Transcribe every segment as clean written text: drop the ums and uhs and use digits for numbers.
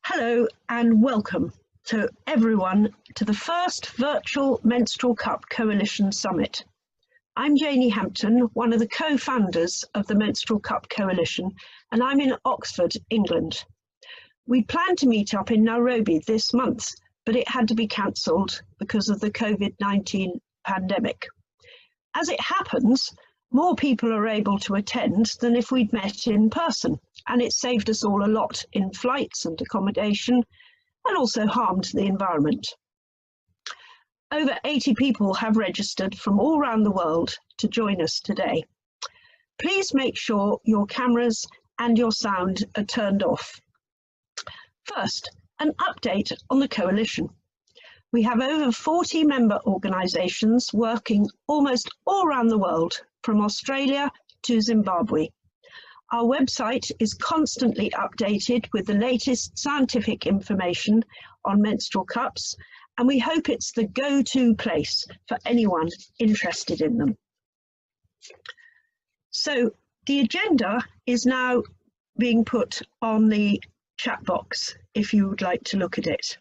Hello and welcome to everyone to the first virtual Menstrual Cup Coalition Summit. I'm Janie Hampton, one of the co-founders of the Menstrual Cup Coalition, and I'm in Oxford, England. We planned to meet up in Nairobi this month, but it had to be cancelled because of the COVID-19 pandemic. As it happens, more people are able to attend than if we'd met in person, and it saved us all a lot in flights and accommodation, and also harmed the environment. Over 80 people have registered from all around the world to join us today. Please make sure your cameras and your sound are turned off. First, an update on the coalition. We have over 40 member organisations working almost all around the world, from Australia to Zimbabwe. Our website is constantly updated with the latest scientific information on menstrual cups, and we hope it's the go-to place for anyone interested in them. So the agenda is now being put on the chat box if you would like to look at it.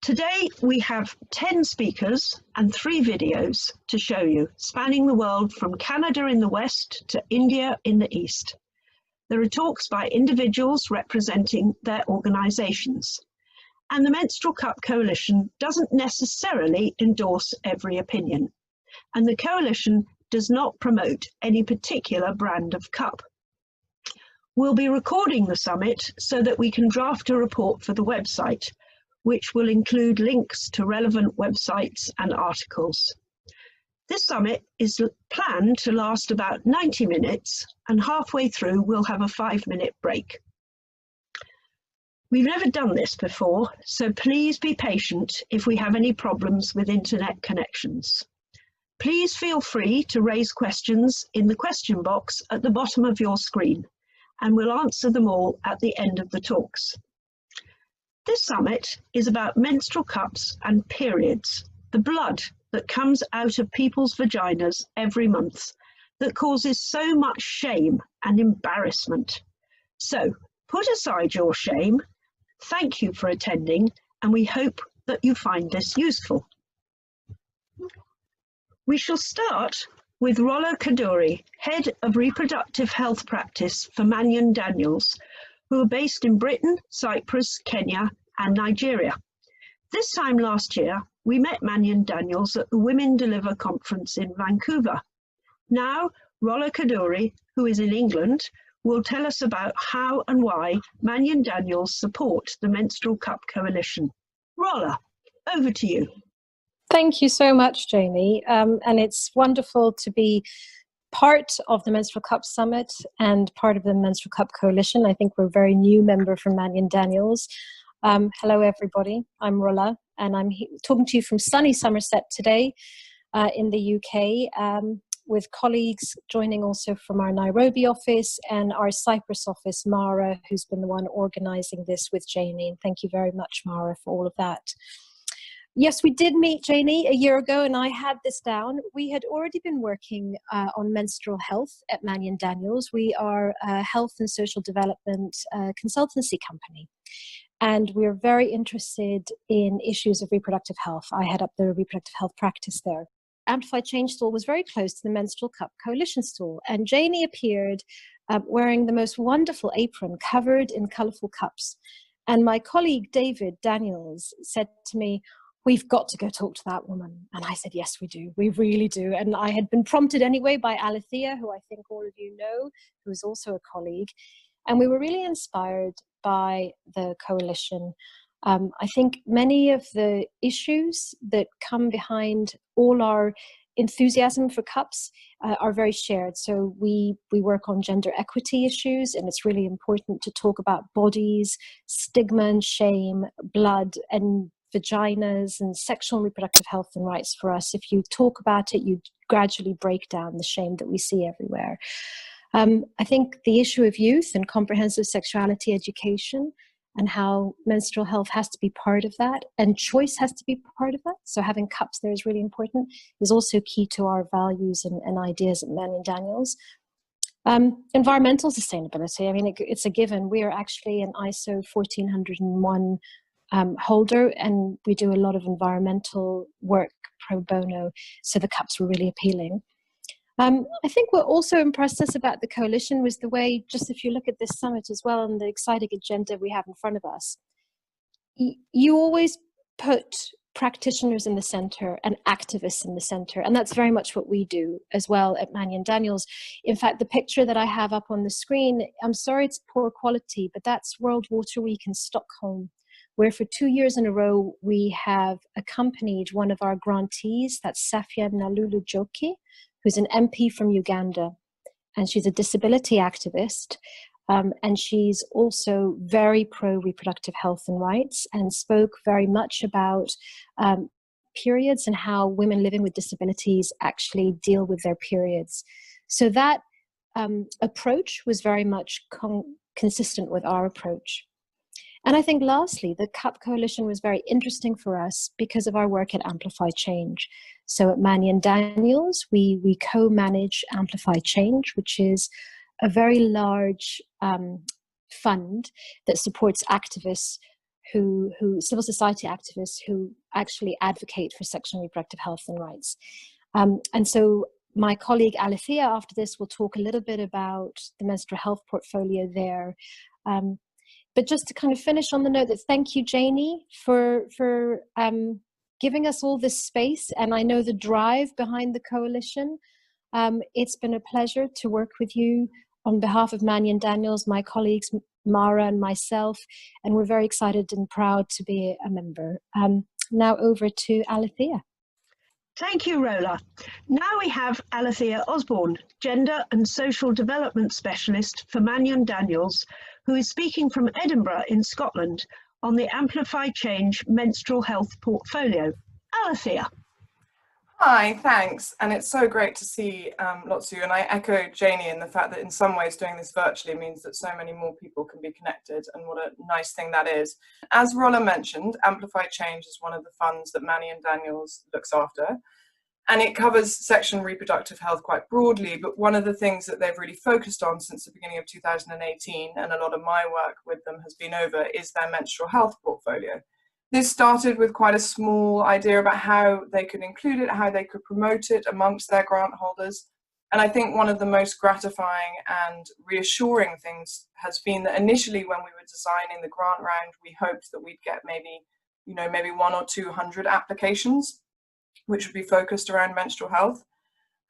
Today we have 10 speakers and 3 videos to show you, spanning the world from Canada in the west to India in the east. There are talks by individuals representing their organisations. And the Menstrual Cup Coalition doesn't necessarily endorse every opinion. And the coalition does not promote any particular brand of cup. We'll be recording the summit so that we can draft a report for the website, which will include links to relevant websites and articles. This summit is planned to last about 90 minutes, and halfway through we'll have a 5-minute break. We've never done this before, so please be patient if we have any problems with internet connections. Please feel free to raise questions in the question box at the bottom of your screen, and we'll answer them all at the end of the talks. This summit is about menstrual cups and periods, the blood that comes out of people's vaginas every month that causes so much shame and embarrassment. So put aside your shame, thank you for attending, and we hope that you find this useful. We shall start with Rollo Kaduri, Head of Reproductive Health Practice for Mannion Daniels, who are based in Britain, Cyprus, Kenya, and Nigeria. This time last year, we met Mannion Daniels at the Women Deliver conference in Vancouver. Now, Rollo Kaduri, who is in England, will tell us about how and why Mannion Daniels support the Menstrual Cup Coalition. Rollo, over to you. Thank you so much, Janie. And it's wonderful to be part of the Menstrual Cup Summit and part of the Menstrual Cup Coalition. I think we're a very new member from Mannion Daniels. Hello, everybody. I'm Rolla, and I'm talking to you from sunny Somerset today in the UK, with colleagues joining also from our Nairobi office and our Cyprus office, Mara, who's been the one organising this with Janie. And thank you very much, Mara, for all of that. Yes, we did meet Janie a year ago, and I had this down. We had already been working on menstrual health at Mannion Daniels. We are a health and social development consultancy company, and we're very interested in issues of reproductive health. I head up the reproductive health practice there. Amplified Change stall was very close to the Menstrual Cup Coalition stall, and Janie appeared wearing the most wonderful apron covered in colourful cups. And my colleague David Daniels said to me, "We've got to go talk to that woman." And I said, "Yes, we do. We really do." And I had been prompted anyway by Alethea, who I think all of you know, who is also a colleague. And we were really inspired by the coalition. I think many of the issues that come behind all our enthusiasm for cups are very shared. So we work on gender equity issues, and it's really important to talk about bodies, stigma and shame, blood and vaginas, and sexual and reproductive health and rights for us. If you talk about it, you gradually break down the shame that we see everywhere. I think the issue of youth and comprehensive sexuality education and how menstrual health has to be part of that, and choice has to be part of that. So having cups there is really important, is also key to our values and ideas at Mannion Daniels. Environmental sustainability, I mean, it's a given. We are actually an ISO 14001 holder, and we do a lot of environmental work pro bono, so the cups were really appealing. I think what also impressed us about the coalition was the way, just if you look at this summit as well and the exciting agenda we have in front of us, you always put practitioners in the center and activists in the center, and that's very much what we do as well at Mannion Daniels. In fact, the picture that I have up on the screen, I'm sorry it's poor quality, but that's World Water Week in Stockholm, where for 2 years in a row we have accompanied one of our grantees, that's Safia Nalulu Joki, who's an MP from Uganda, and she's a disability activist. And she's also very pro-reproductive health and rights, and spoke very much about periods and how women living with disabilities actually deal with their periods. So that approach was very much consistent with our approach. And I think lastly, the CUP Coalition was very interesting for us because of our work at Amplify Change. So at Mannion Daniels, we co-manage Amplify Change, which is a very large fund that supports activists civil society activists who actually advocate for sexual and reproductive health and rights. And so my colleague Alethea after this will talk a little bit about the menstrual health portfolio there. But just to kind of finish on the note that thank you, Janie, for giving us all this space. And I know the drive behind the coalition. It's been a pleasure to work with you on behalf of Mannion Daniels, my colleagues, Mara and myself, and we're very excited and proud to be a member. Now over to Alethea. Thank you, Rola. Now we have Alethea Osborne, Gender and Social Development Specialist for Mannion Daniels, who is speaking from Edinburgh in Scotland on the Amplify Change Menstrual Health Portfolio. Alethea. Hi, thanks. And it's so great to see lots of you. And I echo Janie in the fact that in some ways doing this virtually means that so many more people can be connected, and what a nice thing that is. As Rolla mentioned, Amplify Change is one of the funds that Mannion Daniels looks after. And it covers sexual and reproductive health quite broadly, but one of the things that they've really focused on since the beginning of 2018, and a lot of my work with them has been over, is their menstrual health portfolio. This started with quite a small idea about how they could include it, how they could promote it amongst their grant holders. And I think one of the most gratifying and reassuring things has been that initially when we were designing the grant round, we hoped that we'd get maybe 100 or 200 applications, which would be focused around menstrual health.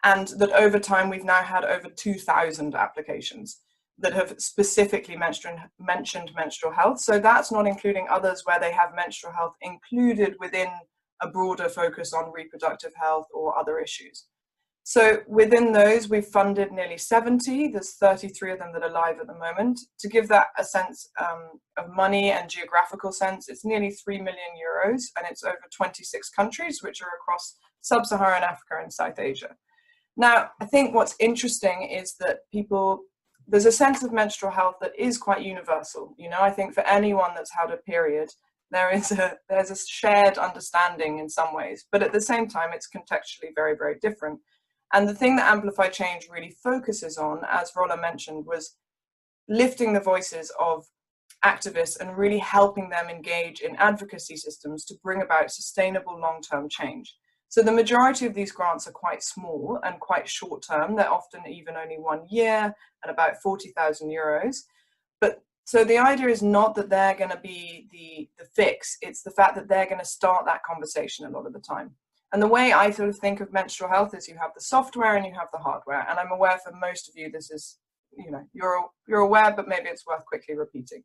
And that over time, we've now had over 2,000 applications that have specifically mentioned menstrual health. So that's not including others where they have menstrual health included within a broader focus on reproductive health or other issues. So within those, we've funded nearly 70. There's 33 of them that are live at the moment. To give that a sense of money and geographical sense, it's nearly 3 million euros, and it's over 26 countries, which are across sub-Saharan Africa and South Asia. Now, I think what's interesting is that there's a sense of menstrual health that is quite universal. I think for anyone that's had a period, there's a shared understanding in some ways, but at the same time, it's contextually very, very different. And the thing that Amplify Change really focuses on, as Rolla mentioned, was lifting the voices of activists and really helping them engage in advocacy systems to bring about sustainable long-term change. So the majority of these grants are quite small and quite short-term. They're often even only 1 year and about 40,000 euros. But so the idea is not that they're going to be the fix. It's the fact that they're going to start that conversation a lot of the time. And the way I sort of think of menstrual health is you have the software and you have the hardware. And I'm aware for most of you, this is, you're aware, but maybe it's worth quickly repeating.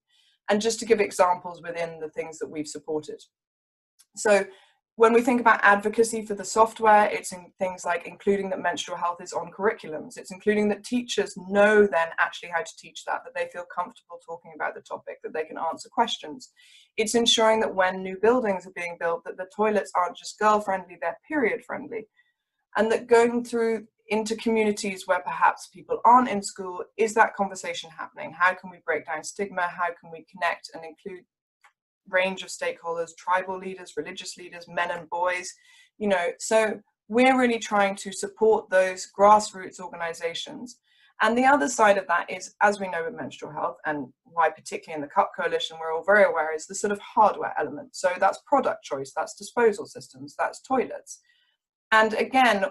And just to give examples within the things that we've supported. So when we think about advocacy for the software, it's in things like including that menstrual health is on curriculums. It's including that teachers know then actually how to teach that they feel comfortable talking about the topic, that they can answer questions. It's ensuring that when new buildings are being built, that the toilets aren't just girl-friendly, they're period-friendly. And that going through into communities where perhaps people aren't in school, is that conversation happening? How can we break down stigma? How can we connect and include range of stakeholders, tribal leaders, religious leaders, men and boys, so we're really trying to support those grassroots organizations And the other side of that is, as we know with menstrual health, and why particularly in the CUP Coalition we're all very aware, is the sort of hardware element. So that's product choice, that's disposal systems, that's toilets. And again,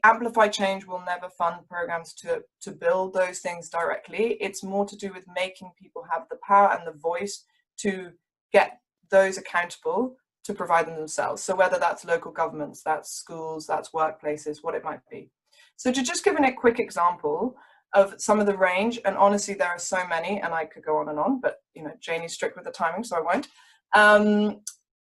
Amplify Change will never fund programs to build those things directly. It's more to do with making people have the power and the voice to get those accountable to provide them themselves. So whether that's local governments, that's schools, that's workplaces, what it might be. So to just give a quick example of some of the range, and honestly, there are so many, and I could go on, but Janie's strict with the timing, so I won't.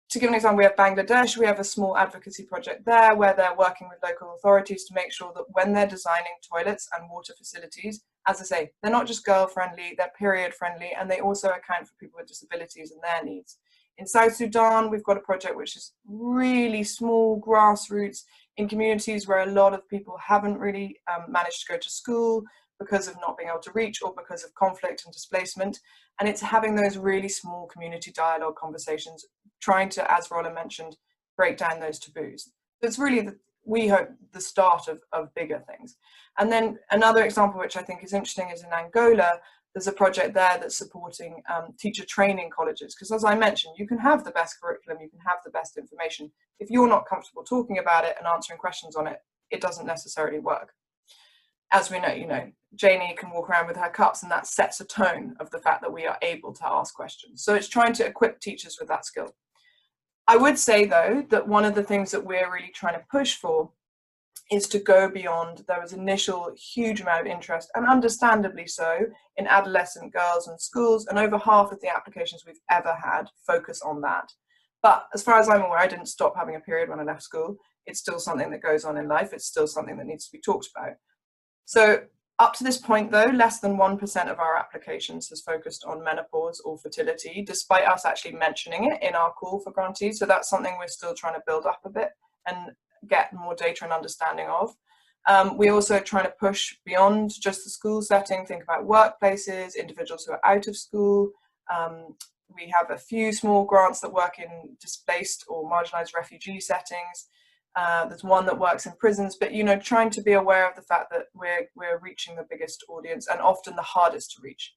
To give an example, we have Bangladesh. We have a small advocacy project there where they're working with local authorities to make sure that when they're designing toilets and water facilities, as I say, they're not just girl friendly, they're period friendly, and they also account for people with disabilities and their needs. In South Sudan, we've got a project which is really small, grassroots, in communities where a lot of people haven't really managed to go to school because of not being able to reach or because of conflict and displacement. And it's having those really small community dialogue conversations, trying to, as Roland mentioned, break down those taboos. It's really, we hope, the start of bigger things. And then another example, which I think is interesting, is in Angola. There's a project there that's supporting teacher training colleges, because as I mentioned, you can have the best curriculum, you can have the best information. If you're not comfortable talking about it and answering questions on it, it doesn't necessarily work. As we know, Janie can walk around with her cups, and that sets a tone of the fact that we are able to ask questions. So it's trying to equip teachers with that skill. I would say, though, that one of the things that we're really trying to push for is to go beyond. There was initial huge amount of interest, and understandably so, in adolescent girls and schools, and over half of the applications we've ever had focus on that. But as far as I'm aware, I didn't stop having a period when I left school. It's still something that goes on in life. It's still something that needs to be talked about. So up to this point, though, less than 1% of our applications has focused on menopause or fertility, despite us actually mentioning it in our call for grantees. So that's something we're still trying to build up a bit and get more data and understanding of. We're also trying to push beyond just the school setting, think about workplaces, individuals who are out of school. We have a few small grants that work in displaced or marginalized refugee settings. There's one that works in prisons, but trying to be aware of the fact that we're reaching the biggest audience and often the hardest to reach.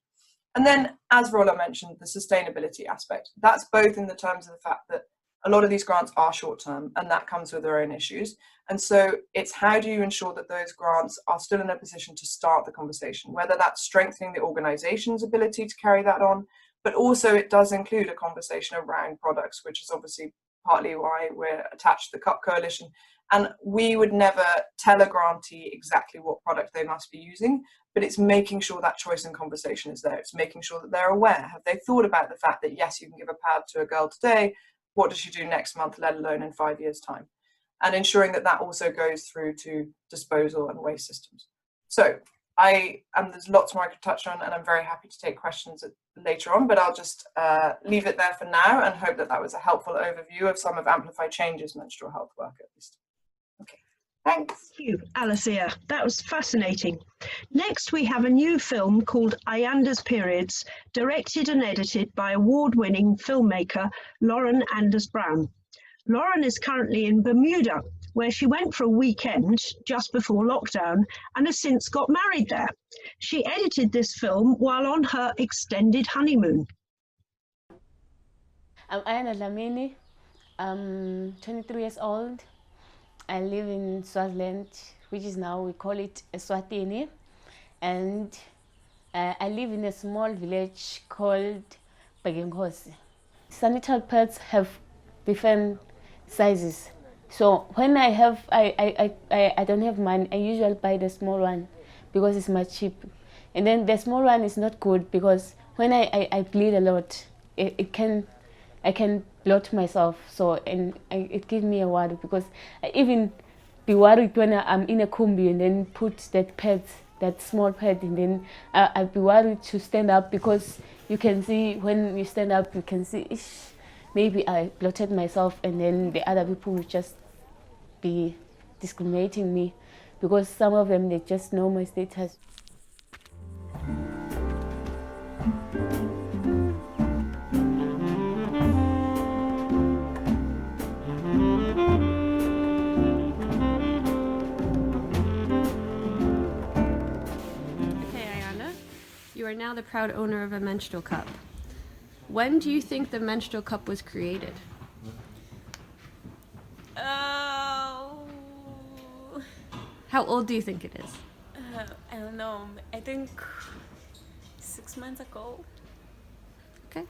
And then, as Roland mentioned, the sustainability aspect. That's both in the terms of the fact that a lot of these grants are short-term, and that comes with their own issues. And so it's how do you ensure that those grants are still in a position to start the conversation, whether that's strengthening the organization's ability to carry that on, but also it does include a conversation around products, which is obviously partly why we're attached to the CUP Coalition. And we would never tell a grantee exactly what product they must be using, but it's making sure that choice and conversation is there. It's making sure that they're aware. Have they thought about the fact that, yes, you can give a pad to a girl today, what does she do next month, let alone in 5 years' time? And ensuring that that also goes through to disposal and waste systems. So there's lots more I could touch on, and I'm very happy to take questions later on, but I'll just leave it there for now and hope that that was a helpful overview of some of Amplify Change's menstrual health work, at least. Okay, thanks. Thank you, Alicia. That was fascinating. Next, we have a new film called Ayanda's Periods, directed and edited by award-winning filmmaker Lauren Anders Brown. Lauren is currently in Bermuda, where she went for a weekend just before lockdown and has since got married there. She edited this film while on her extended honeymoon. I'm Ayanda Dlamini. I'm 23 years old. I live in Swaziland, which is now, we call it Eswatini. And I live in a small village called Bagenkosi. Sanitary pads have different sizes. So when I don't have money, I usually buy the small one because it's much cheap. And then the small one is not good because when I bleed a lot, I can bloat myself. So it gives me a worry because I even be worried when I'm in a kumbi and then put that small pad, and then I'd be worried to stand up because you can see when you stand up, you can see maybe I bloated myself, and then the other people will just be discriminating me because some of them, they just know my status. now the proud owner of a menstrual cup. When do you think the menstrual cup was created? Oh, How old do you think it is? I don't know. I think 6 months ago. Okay.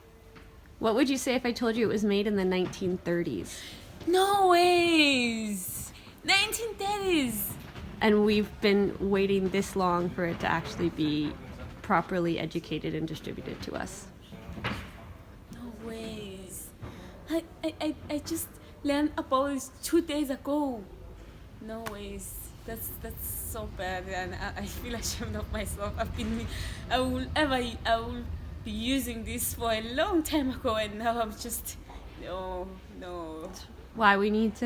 What would you say if I told you it was made in the 1930s? No ways! 1930s! And we've been waiting this long for it to actually be properly educated and distributed to us. No ways. I just learned about it 2 days ago. No ways. That's so bad, and I feel ashamed of myself. I will be using this for a long time ago, and now I'm just no. Why we need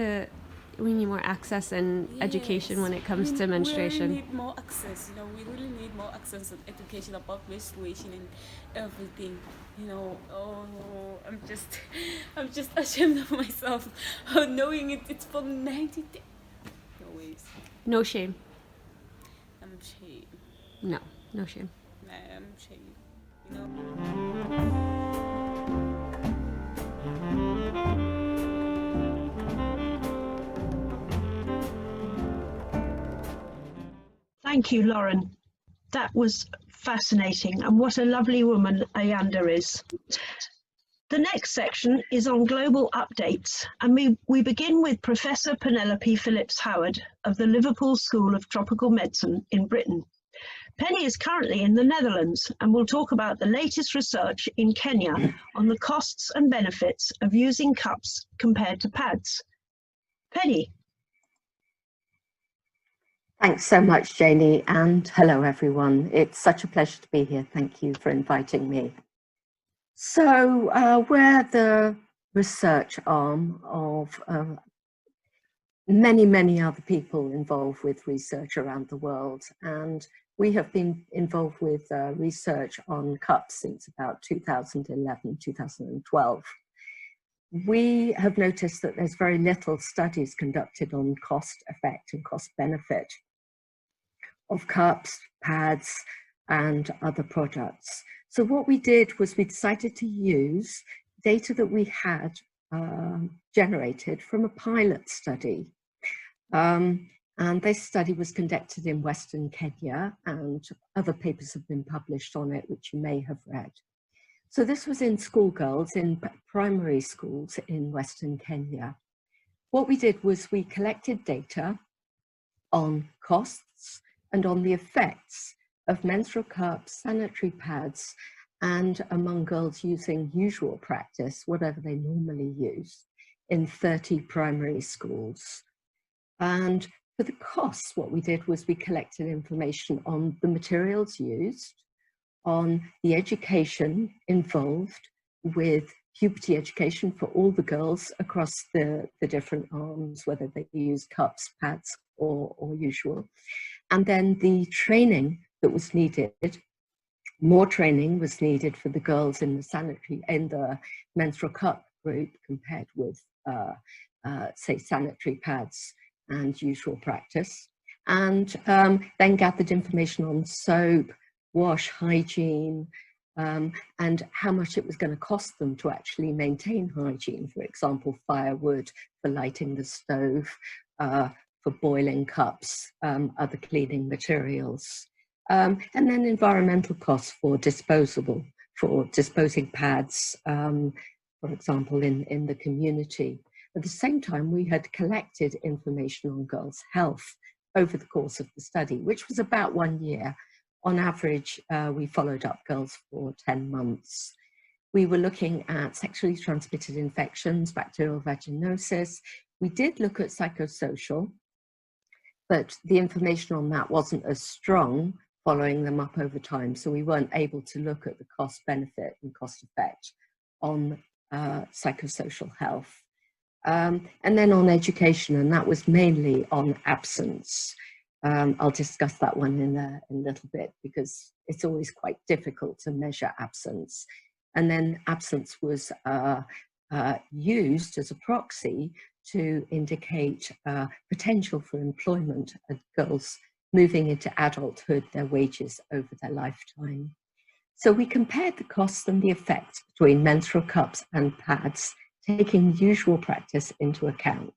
more access and education when it comes to menstruation. We really need more access. We really need more access and education about menstruation and everything. Oh, I'm just ashamed of myself, knowing it's from 90. No ways. No shame. I'm ashamed. No shame. I am ashamed. Thank you, Lauren. That was fascinating, and what a lovely woman Ayanda is. The next section is on global updates, and we begin with Professor Penelope Phillips-Howard of the Liverpool School of Tropical Medicine in Britain. Penny is currently in the Netherlands and will talk about the latest research in Kenya on the costs and benefits of using cups compared to pads. Penny. Thanks so much, Janie, and hello, everyone. It's such a pleasure to be here. Thank you for inviting me. So we're the research arm of many other people involved with research around the world, and we have been involved with research on cups since about 2011, 2012. We have noticed that there's very little studies conducted on cost effect and cost benefit of cups, pads, and other products. So what we did was we decided to use data that we had generated from a pilot study. And this study was conducted in Western Kenya, and other papers have been published on it, which you may have read. So this was in schoolgirls in primary schools in Western Kenya. What we did was we collected data on costs and on the effects of menstrual cups, sanitary pads, and among girls using usual practice, whatever they normally use, in 30 primary schools. And for the costs, what we did was we collected information on the materials used, on the education involved with puberty education for all the girls across the different arms, whether they use cups, pads, or usual. And then the training that was needed, more training was needed for the girls in the menstrual cup group compared with, say, sanitary pads and usual practice. And then gathered information on soap, wash, hygiene, and how much it was going to cost them to actually maintain hygiene. For example, firewood for lighting the stove, for boiling cups, other cleaning materials. And then environmental costs for disposing pads, for example, in the community. At the same time, we had collected information on girls' health over the course of the study, which was about 1 year. On average, we followed up girls for 10 months. We were looking at sexually transmitted infections, bacterial vaginosis. We did look at psychosocial, but the information on that wasn't as strong following them up over time. So we weren't able to look at the cost benefit and cost effect on psychosocial health. And then on education, and that was mainly on absence. I'll discuss that one in a little bit because it's always quite difficult to measure absence. And then absence was used as a proxy to indicate potential for employment of girls moving into adulthood, their wages over their lifetime. So we compared the costs and the effects between menstrual cups and pads, taking usual practice into account.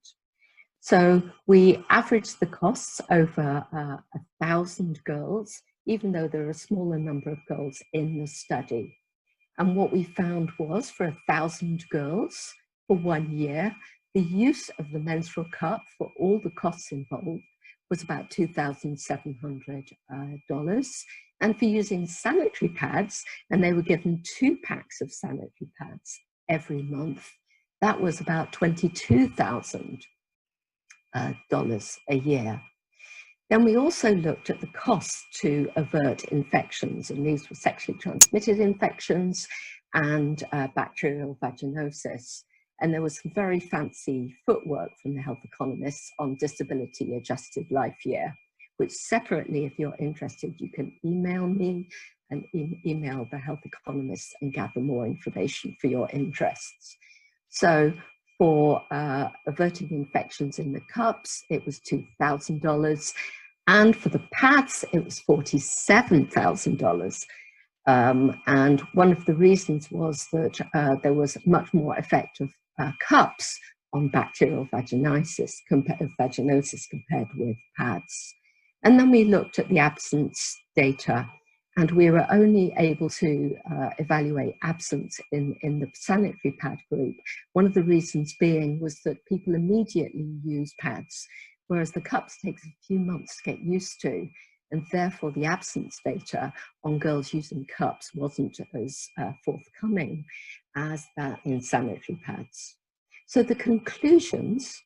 So we averaged the costs over 1,000 girls, even though there are a smaller number of girls in the study. And what we found was for 1,000 girls for 1 year, the use of the menstrual cup for all the costs involved was about $2,700. And for using sanitary pads, and they were given 2 packs of sanitary pads every month, that was about $22,000 a year. Then we also looked at the costs to avert infections, and these were sexually transmitted infections and bacterial vaginosis. And there was some very fancy footwork from the health economists on disability adjusted life year, which separately, if you're interested, you can email me and email the health economists and gather more information for your interests. So for averting infections in the cups, it was $2,000. And for the pads, it was $47,000. And one of the reasons was that there was much more effect of cups on bacterial vaginosis compared with pads. And then we looked at the absence data, and we were only able to evaluate absence in the sanitary pad group. One of the reasons being was that people immediately use pads, whereas the cups takes a few months to get used to, and therefore the absence data on girls using cups wasn't as forthcoming as that in sanitary pads. So the conclusions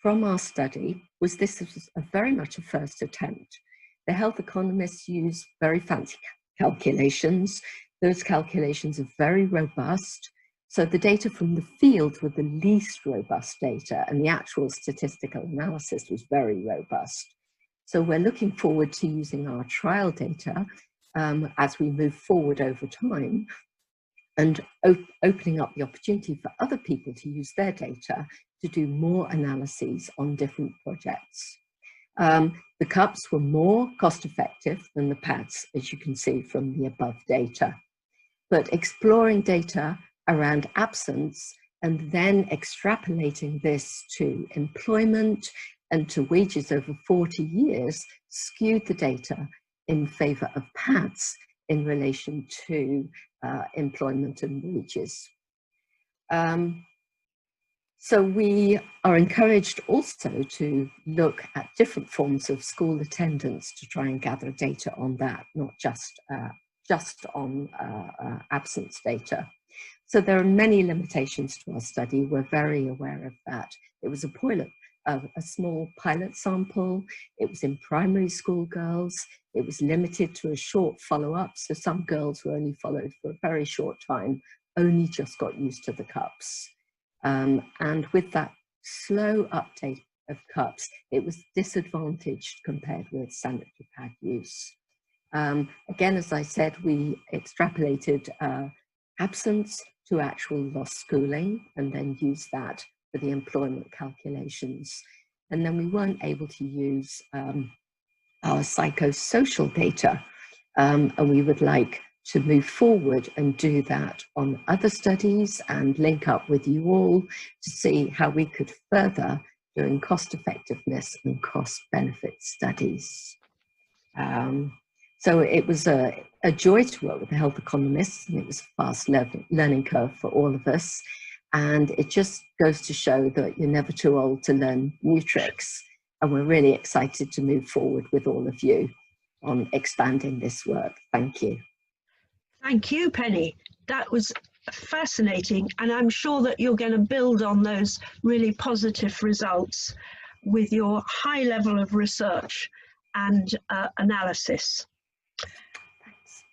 from our study was this was very much a first attempt. The health economists used very fancy calculations. Those calculations are very robust. So the data from the field were the least robust data, and the actual statistical analysis was very robust. So we're looking forward to using our trial data as we move forward over time, and opening up the opportunity for other people to use their data to do more analyses on different projects. The cups were more cost effective than the pads, as you can see from the above data. But exploring data around absence and then extrapolating this to employment and to wages over 40 years skewed the data in favor of pads in relation to employment and wages. So we are encouraged also to look at different forms of school attendance to try and gather data on that, not just on absence data. So there are many limitations to our study. We're very aware of that. It was a small pilot sample. It was in primary school girls. It was limited to a short follow-up. So some girls were only followed for a very short time, only just got used to the cups. And with that slow uptake of cups, it was disadvantaged compared with sanitary pad use. Again, as I said, we extrapolated absence to actual lost schooling and then used that for the employment calculations. And then we weren't able to use our psychosocial data, and we would like to move forward and do that on other studies and link up with you all to see how we could further doing cost effectiveness and cost benefit studies. So it was a joy to work with the health economists, and it was a fast learning curve for all of us. And it just goes to show that you're never too old to learn new tricks. And we're really excited to move forward with all of you on expanding this work. Thank you. Thank you, Penny. That was fascinating, and I'm sure that you're going to build on those really positive results with your high level of research and analysis. Thanks.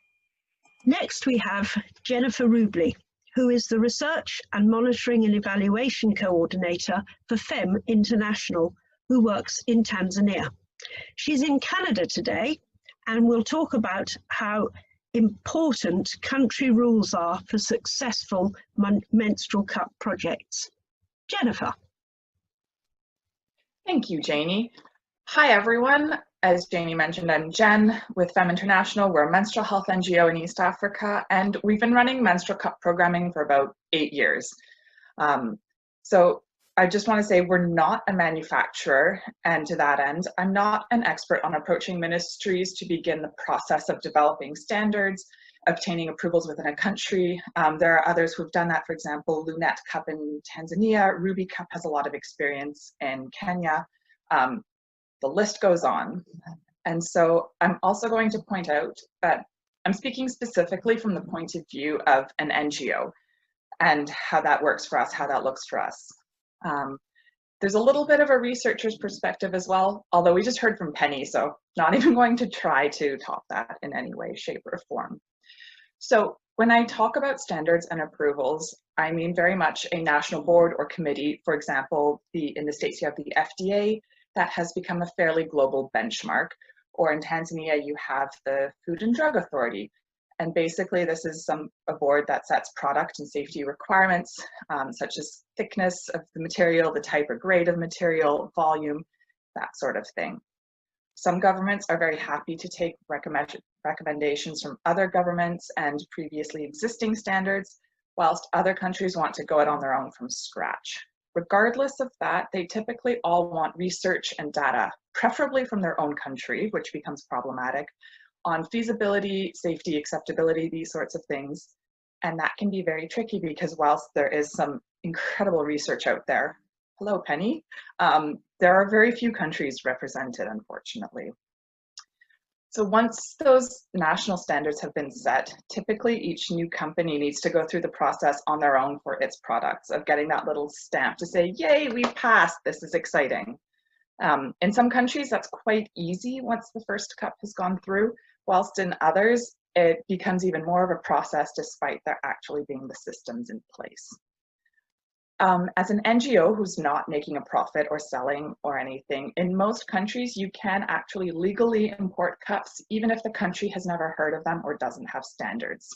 Next, we have Jennifer Rubley, who is the Research and Monitoring and Evaluation Coordinator for FEM International, who works in Tanzania. She's in Canada today, and we'll talk about how important country rules are for successful menstrual cup projects. Jennifer. Thank you, Janie. Hi everyone, as Janie mentioned, I'm Jen with Femme International. We're a menstrual health NGO in East Africa, and we've been running menstrual cup programming for about 8 years. So I just want to say we're not a manufacturer, and to that end, I'm not an expert on approaching ministries to begin the process of developing standards, obtaining approvals within a country. There are others who've done that, for example, Lunette Cup in Tanzania, Ruby Cup has a lot of experience in Kenya. The list goes on. And so I'm also going to point out that I'm speaking specifically from the point of view of an NGO and how that works for us, how that looks for us. There's a little bit of a researcher's perspective as well, although we just heard from Penny, so not even going to try to top that in any way, shape, or form. So when I talk about standards and approvals, I mean very much a national board or committee. For example, in the States you have the FDA, that has become a fairly global benchmark, or in Tanzania you have the Food and Drug Authority. And basically this is a board that sets product and safety requirements, such as thickness of the material, the type or grade of material, volume, that sort of thing. Some governments are very happy to take recommendations from other governments and previously existing standards, whilst other countries want to go it on their own from scratch. Regardless of that, they typically all want research and data, preferably from their own country, which becomes problematic, on feasibility, safety, acceptability, these sorts of things. And that can be very tricky because whilst there is some incredible research out there, hello Penny, there are very few countries represented, unfortunately. So once those national standards have been set, typically each new company needs to go through the process on their own for its products of getting that little stamp to say, yay, we've passed, this is exciting. In some countries, that's quite easy once the first cup has gone through, whilst in others, it becomes even more of a process despite there actually being the systems in place. As an NGO who's not making a profit or selling or anything, in most countries you can actually legally import cups even if the country has never heard of them or doesn't have standards.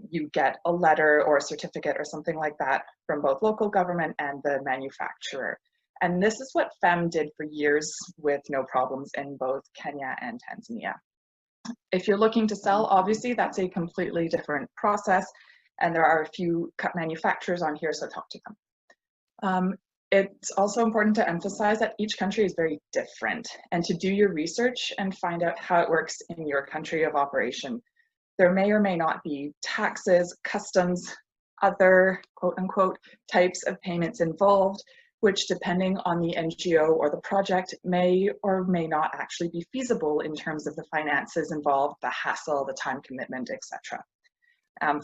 You get a letter or a certificate or something like that from both local government and the manufacturer. And this is what FEM did for years with no problems in both Kenya and Tanzania. If you're looking to sell, obviously that's a completely different process. And there are a few cup manufacturers on here, so talk to them. It's also important to emphasize that each country is very different, and to do your research and find out how it works in your country of operation. There may or may not be taxes, customs, other quote unquote types of payments involved, which depending on the NGO or the project may or may not actually be feasible in terms of the finances involved, the hassle, the time commitment, etc.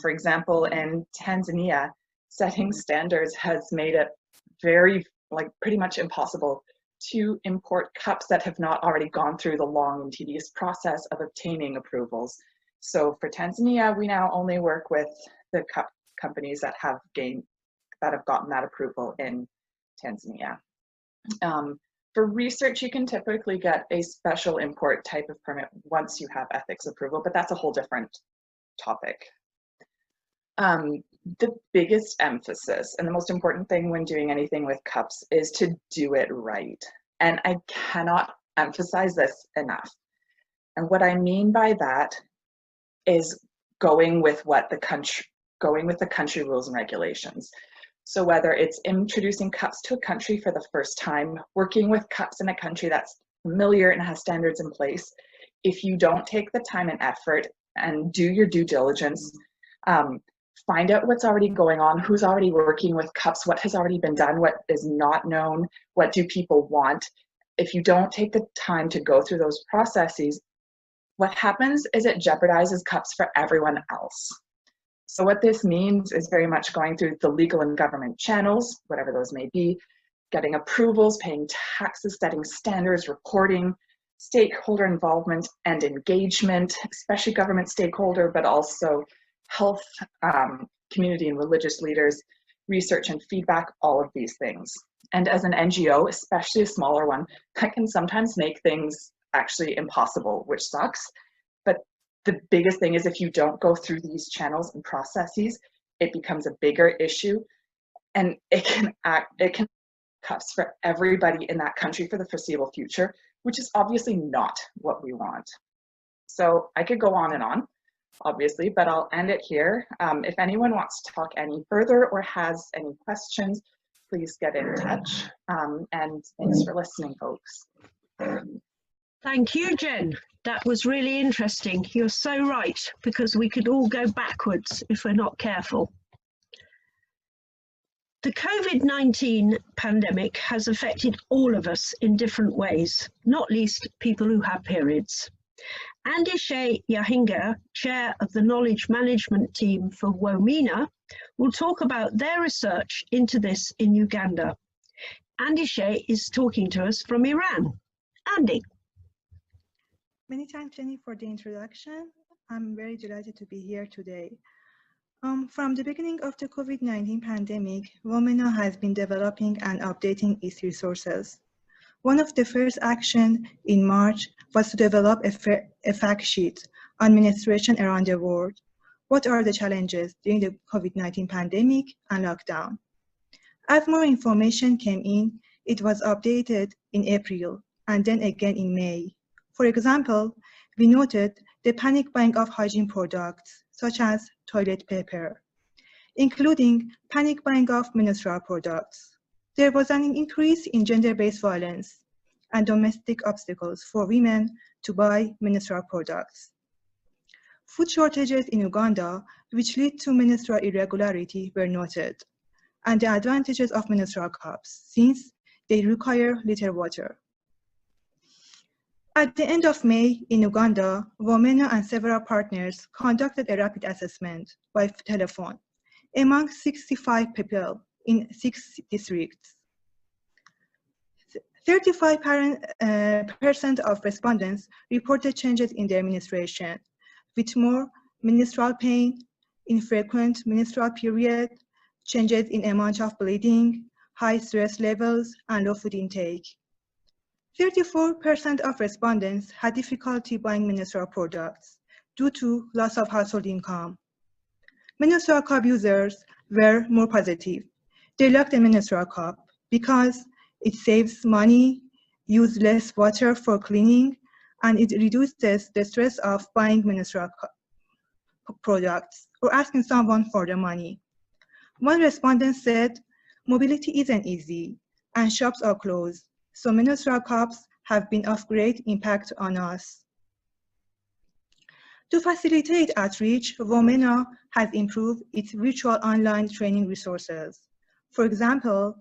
For example, in Tanzania, setting standards has made it very, pretty much impossible to import cups that have not already gone through the long and tedious process of obtaining approvals. So for Tanzania, we now only work with the cup companies that have gotten that approval in Tanzania. For research, you can typically get a special import type of permit once you have ethics approval, but that's a whole different topic. The biggest emphasis and the most important thing when doing anything with cups is to do it right. And I cannot emphasize this enough. And what I mean by that is going with the country rules and regulations. So whether it's introducing cups to a country for the first time, working with cups in a country that's familiar and has standards in place, if you don't take the time and effort and do your due diligence, find out what's already going on, who's already working with cups, what has already been done, what is not known, what do people want. If you don't take the time to go through those processes, what happens is it jeopardizes cups for everyone else. So what this means is very much going through the legal and government channels, whatever those may be, getting approvals, paying taxes, setting standards, reporting, stakeholder involvement and engagement, especially government stakeholder, but also health, community and religious leaders, research and feedback, all of these things. And as an NGO, especially a smaller one, that can sometimes make things actually impossible, which sucks. But the biggest thing is if you don't go through these channels and processes, it becomes a bigger issue, and it can cups for everybody in that country for the foreseeable future, which is obviously not what we want. So I could go on, obviously, but I'll end it here. If anyone wants to talk any further or has any questions, please get in touch. And thanks for listening, folks. Thank you, Jen. That was really interesting. You're so right, because we could all go backwards if we're not careful. The COVID-19 pandemic has affected all of us in different ways, not least people who have periods. Andy Shea Yahinga, chair of the knowledge management team for WOMENA, will talk about their research into this in Uganda. Andy Shea is talking to us from Iran. Andy. Many thanks, Jenny, for the introduction. I'm very delighted to be here today. From the beginning of the COVID-19 pandemic, WOMENA has been developing and updating its resources. One of the first actions in March was to develop a fact sheet on menstruation around the world. What are the challenges during the COVID-19 pandemic and lockdown? As more information came in, it was updated in April and then again in May. For example, we noted the panic buying of hygiene products, such as toilet paper, including panic buying of menstrual products. There was an increase in gender-based violence and domestic obstacles for women to buy menstrual products. Food shortages in Uganda, which lead to menstrual irregularity, were noted, and the advantages of menstrual cups, since they require little water. At the end of May, in Uganda, WOMENA and several partners conducted a rapid assessment by telephone among 65 people in 6 districts. 35% of respondents reported changes in their menstruation, with more menstrual pain, infrequent menstrual period, changes in amount of bleeding, high stress levels, and low food intake. 34% of respondents had difficulty buying menstrual products due to loss of household income. Menstrual cup users were more positive. They liked the menstrual cup because it saves money, uses less water for cleaning, and it reduces the stress of buying menstrual products or asking someone for the money. One respondent said, "Mobility isn't easy and shops are closed, so menstrual cups have been of great impact on us." To facilitate outreach, WOMENA has improved its virtual online training resources. For example,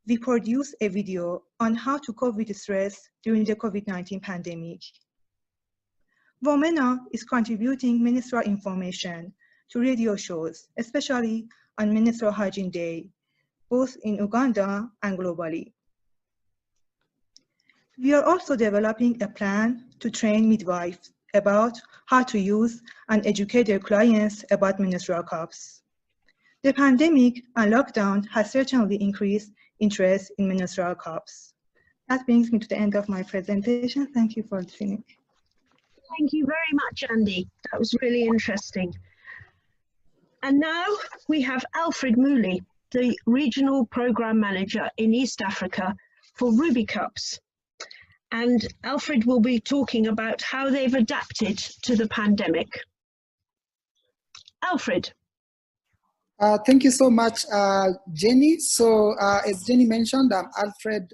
we produced a video on how to cope with stress during the COVID-19 pandemic. WOMENA is contributing menstrual information to radio shows, especially on Menstrual Hygiene Day, both in Uganda and globally. We are also developing a plan to train midwives about how to use and educate their clients about menstrual cups. The pandemic and lockdown has certainly increased interest in menstrual cups. That brings me to the end of my presentation. Thank you for listening. Thank you very much, Andy. That was really interesting. And now we have Alfred Mooley, the Regional Programme Manager in East Africa for Ruby Cups. And Alfred will be talking about how they've adapted to the pandemic. Alfred. Thank you so much, Jenny. So as Jenny mentioned, I'm Alfred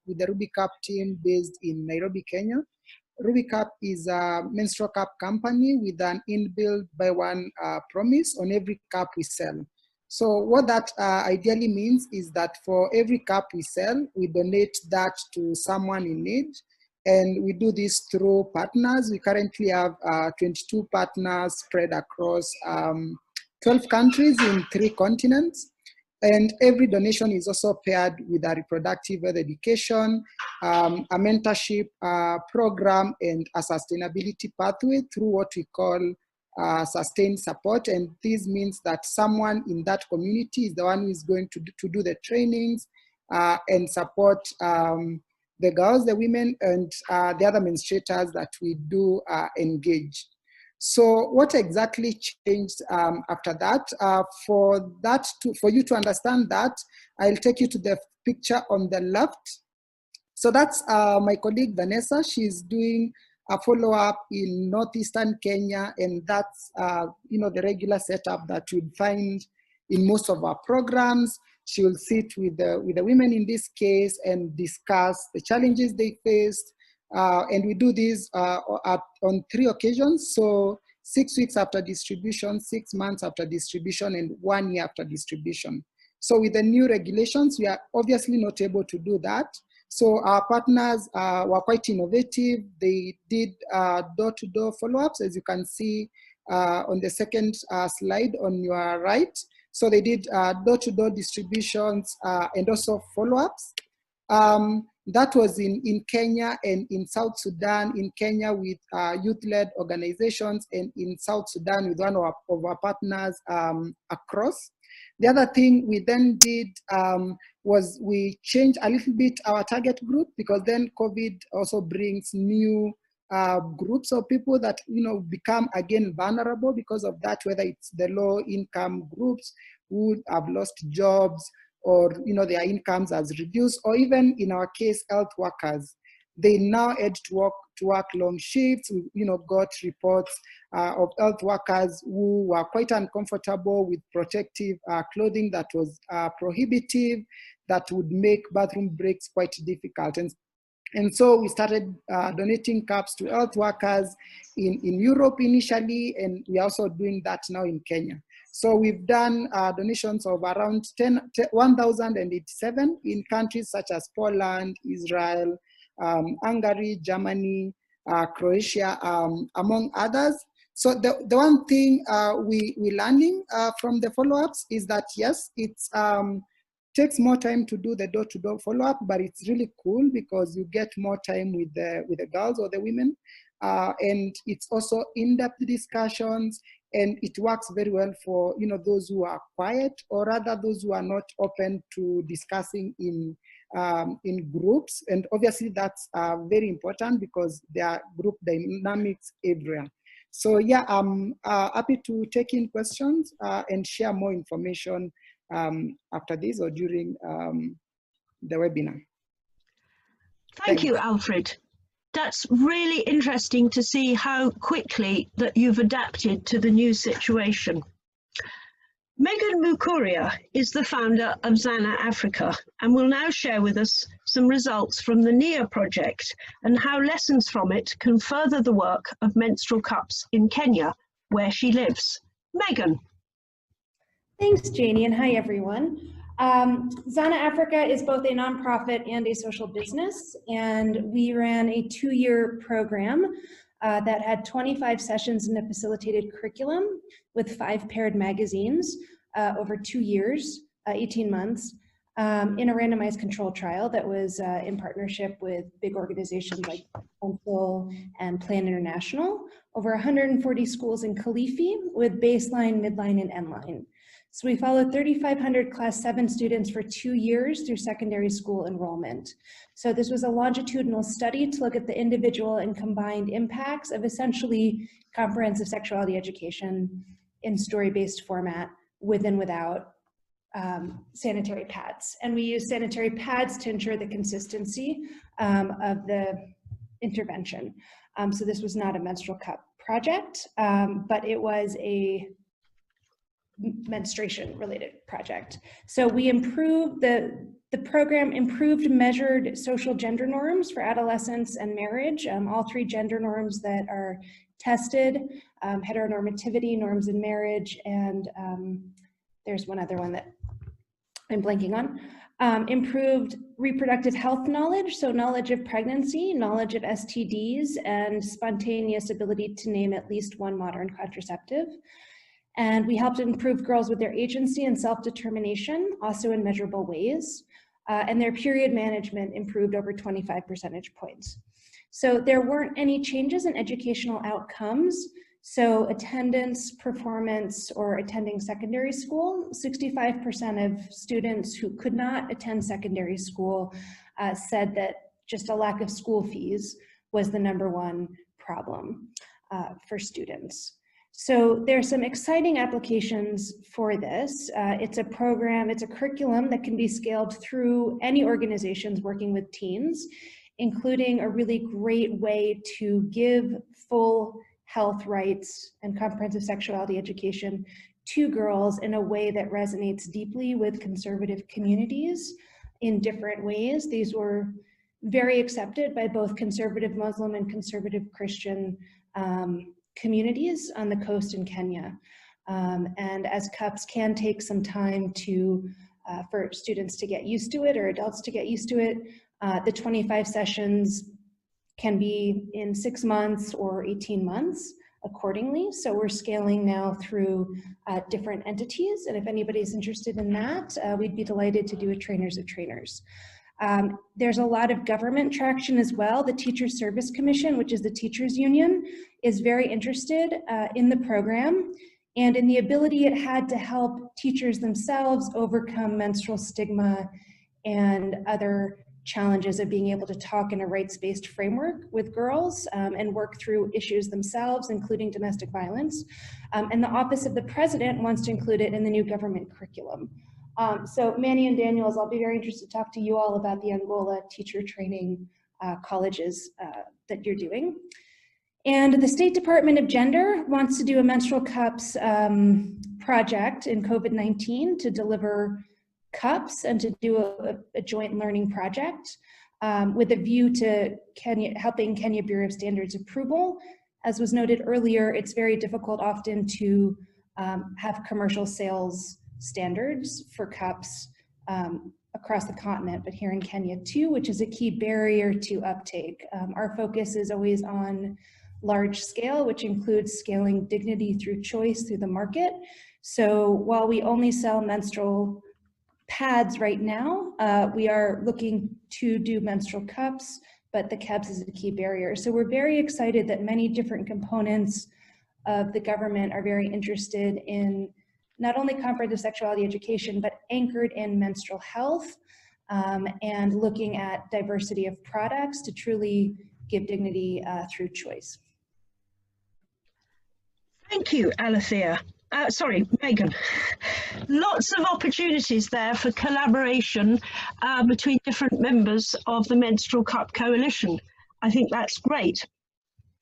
with the Ruby Cup team based in Nairobi, Kenya. Ruby Cup is a menstrual cup company with an inbuilt buy one promise on every cup we sell. So what that ideally means is that for every cup we sell, we donate that to someone in need. And we do this through partners. We currently have 22 partners spread across 12 countries in 3 continents. And every donation is also paired with a reproductive health education, a mentorship program, and a sustainability pathway through what we call sustained support. And this means that someone in that community is the one who is going to do the trainings and support the girls, the women, and the other menstruators that we do engage. So what exactly changed after that? For you to understand that, I'll take you to the picture on the left. So that's my colleague Vanessa. She's doing a follow-up in northeastern Kenya, and that's the regular setup that we'd find in most of our programs. She will sit with the women in this case and discuss the challenges they faced. And we do this on 3 occasions. So 6 weeks after distribution, 6 months after distribution, and 1 year after distribution. So with the new regulations, we are obviously not able to do that. So our partners were quite innovative. They did door-to-door follow-ups, as you can see on the second slide on your right. So they did door-to-door distributions and also follow-ups. That was in Kenya and in South Sudan. In Kenya with youth-led organizations, and in South Sudan with one of our partners across. The other thing we then did was we changed a little bit our target group, because then COVID also brings new groups of people that become again vulnerable because of that, whether it's the low income groups who have lost jobs, or their incomes has reduced, or even in our case, health workers. They now had to work long shifts. We got reports of health workers who were quite uncomfortable with protective clothing that was prohibitive, that would make bathroom breaks quite difficult. And so we started donating caps to health workers in Europe initially, and we're also doing that now in Kenya. So we've done donations of around 1,087 in countries such as Poland, Israel, Hungary, Germany, Croatia, among others. So the one thing we're learning from the follow-ups is that, yes, it's takes more time to do the door-to-door follow-up, but it's really cool because you get more time with the girls or the women, and it's also in-depth discussions, and it works very well for those who are quiet, or rather those who are not open to discussing in groups. And obviously that's very important because there are group dynamics everywhere. So yeah, I'm happy to take in questions and share more information after this or during the webinar. Thank you, Alfred. That's really interesting to see how quickly that you've adapted to the new situation. Megan Mukuria is the founder of Zana Africa and will now share with us some results from the NIA project and how lessons from it can further the work of menstrual cups in Kenya, where she lives. Megan. Thanks, Janie, and hi, everyone. Zana Africa is both a nonprofit and a social business, and we ran a 2-year program that had 25 sessions in a facilitated curriculum with 5 paired magazines over 2 years, 18 months, in a randomized control trial that was in partnership with big organizations like Menstrual and Plan International, over 140 schools in Kilifi with baseline, midline, and endline. So we followed 3,500 class 7 students for 2 years through secondary school enrollment. So this was a longitudinal study to look at the individual and combined impacts of essentially comprehensive sexuality education in story-based format with and without sanitary pads. And we use sanitary pads to ensure the consistency of the intervention. So this was not a menstrual cup project, but it was a menstruation related project. So we improved the program improved measured social gender norms for adolescence and marriage, all 3 gender norms that are tested, heteronormativity, norms in marriage, and there's one other one that I'm blanking on. Improved reproductive health knowledge, so knowledge of pregnancy, knowledge of STDs, and spontaneous ability to name at least one modern contraceptive. And we helped improve girls with their agency and self-determination, also in measurable ways. And their period management improved over 25 percentage points. So there weren't any changes in educational outcomes. So attendance, performance, or attending secondary school, 65% of students who could not attend secondary school said that just a lack of school fees was the #1 problem. for students. So there are some exciting applications for this. It's a program, it's a curriculum that can be scaled through any organizations working with teens, including a really great way to give full health rights and comprehensive sexuality education to girls in a way that resonates deeply with conservative communities in different ways. These were very accepted by both conservative Muslim and conservative Christian communities on the coast in Kenya. And as CUPS can take some time to for students to get used to it or adults to get used to it, the 25 sessions can be in 6 months or 18 months accordingly. So we're scaling now through different entities. And if anybody's interested in that, we'd be delighted to do a trainers of trainers. There's a lot of government traction as well. The Teachers Service Commission, which is the teachers union, is very interested in the program and in the ability it had to help teachers themselves overcome menstrual stigma and other challenges of being able to talk in a rights-based framework with girls and work through issues themselves, including domestic violence. And the Office of the President wants to include it in the new government curriculum. So Manny and Daniels, I'll be very interested to talk to you all about the Angola teacher training colleges that you're doing. And the State Department of Gender wants to do a menstrual cups project in COVID-19 to deliver cups and to do a joint learning project with a view to helping Kenya Bureau of Standards approval. As was noted earlier, it's very difficult often to have commercial sales standards for cups across the continent, but here in Kenya too, which is a key barrier to uptake. Our focus is always on large scale, which includes scaling dignity through choice through the market. So while we only sell menstrual pads right now, we are looking to do menstrual cups, but the cups is a key barrier. So we're very excited that many different components of the government are very interested in not only comprehensive sexuality education, but anchored in menstrual health and looking at diversity of products to truly give dignity through choice. Thank you, Alethea. Sorry, Megan. Lots of opportunities there for collaboration between different members of the Menstrual Cup Coalition. I think that's great.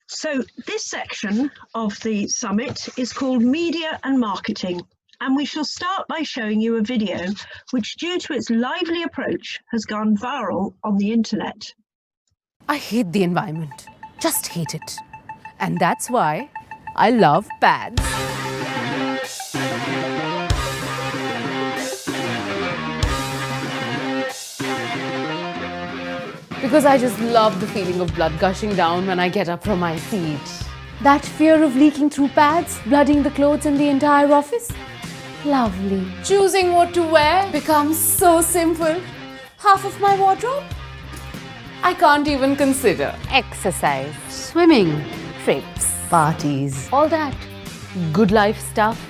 So this section of the summit is called Media and Marketing, and we shall start by showing you a video which, due to its lively approach, has gone viral on the internet. I hate the environment, just hate it. And that's why I love pads. Because I just love the feeling of blood gushing down when I get up from my seat. That fear of leaking through pads, blooding the clothes in the entire office? Lovely. Choosing what to wear becomes so simple. Half of my wardrobe? I can't even consider. Exercise, swimming, trips, parties, all that. Good life stuff.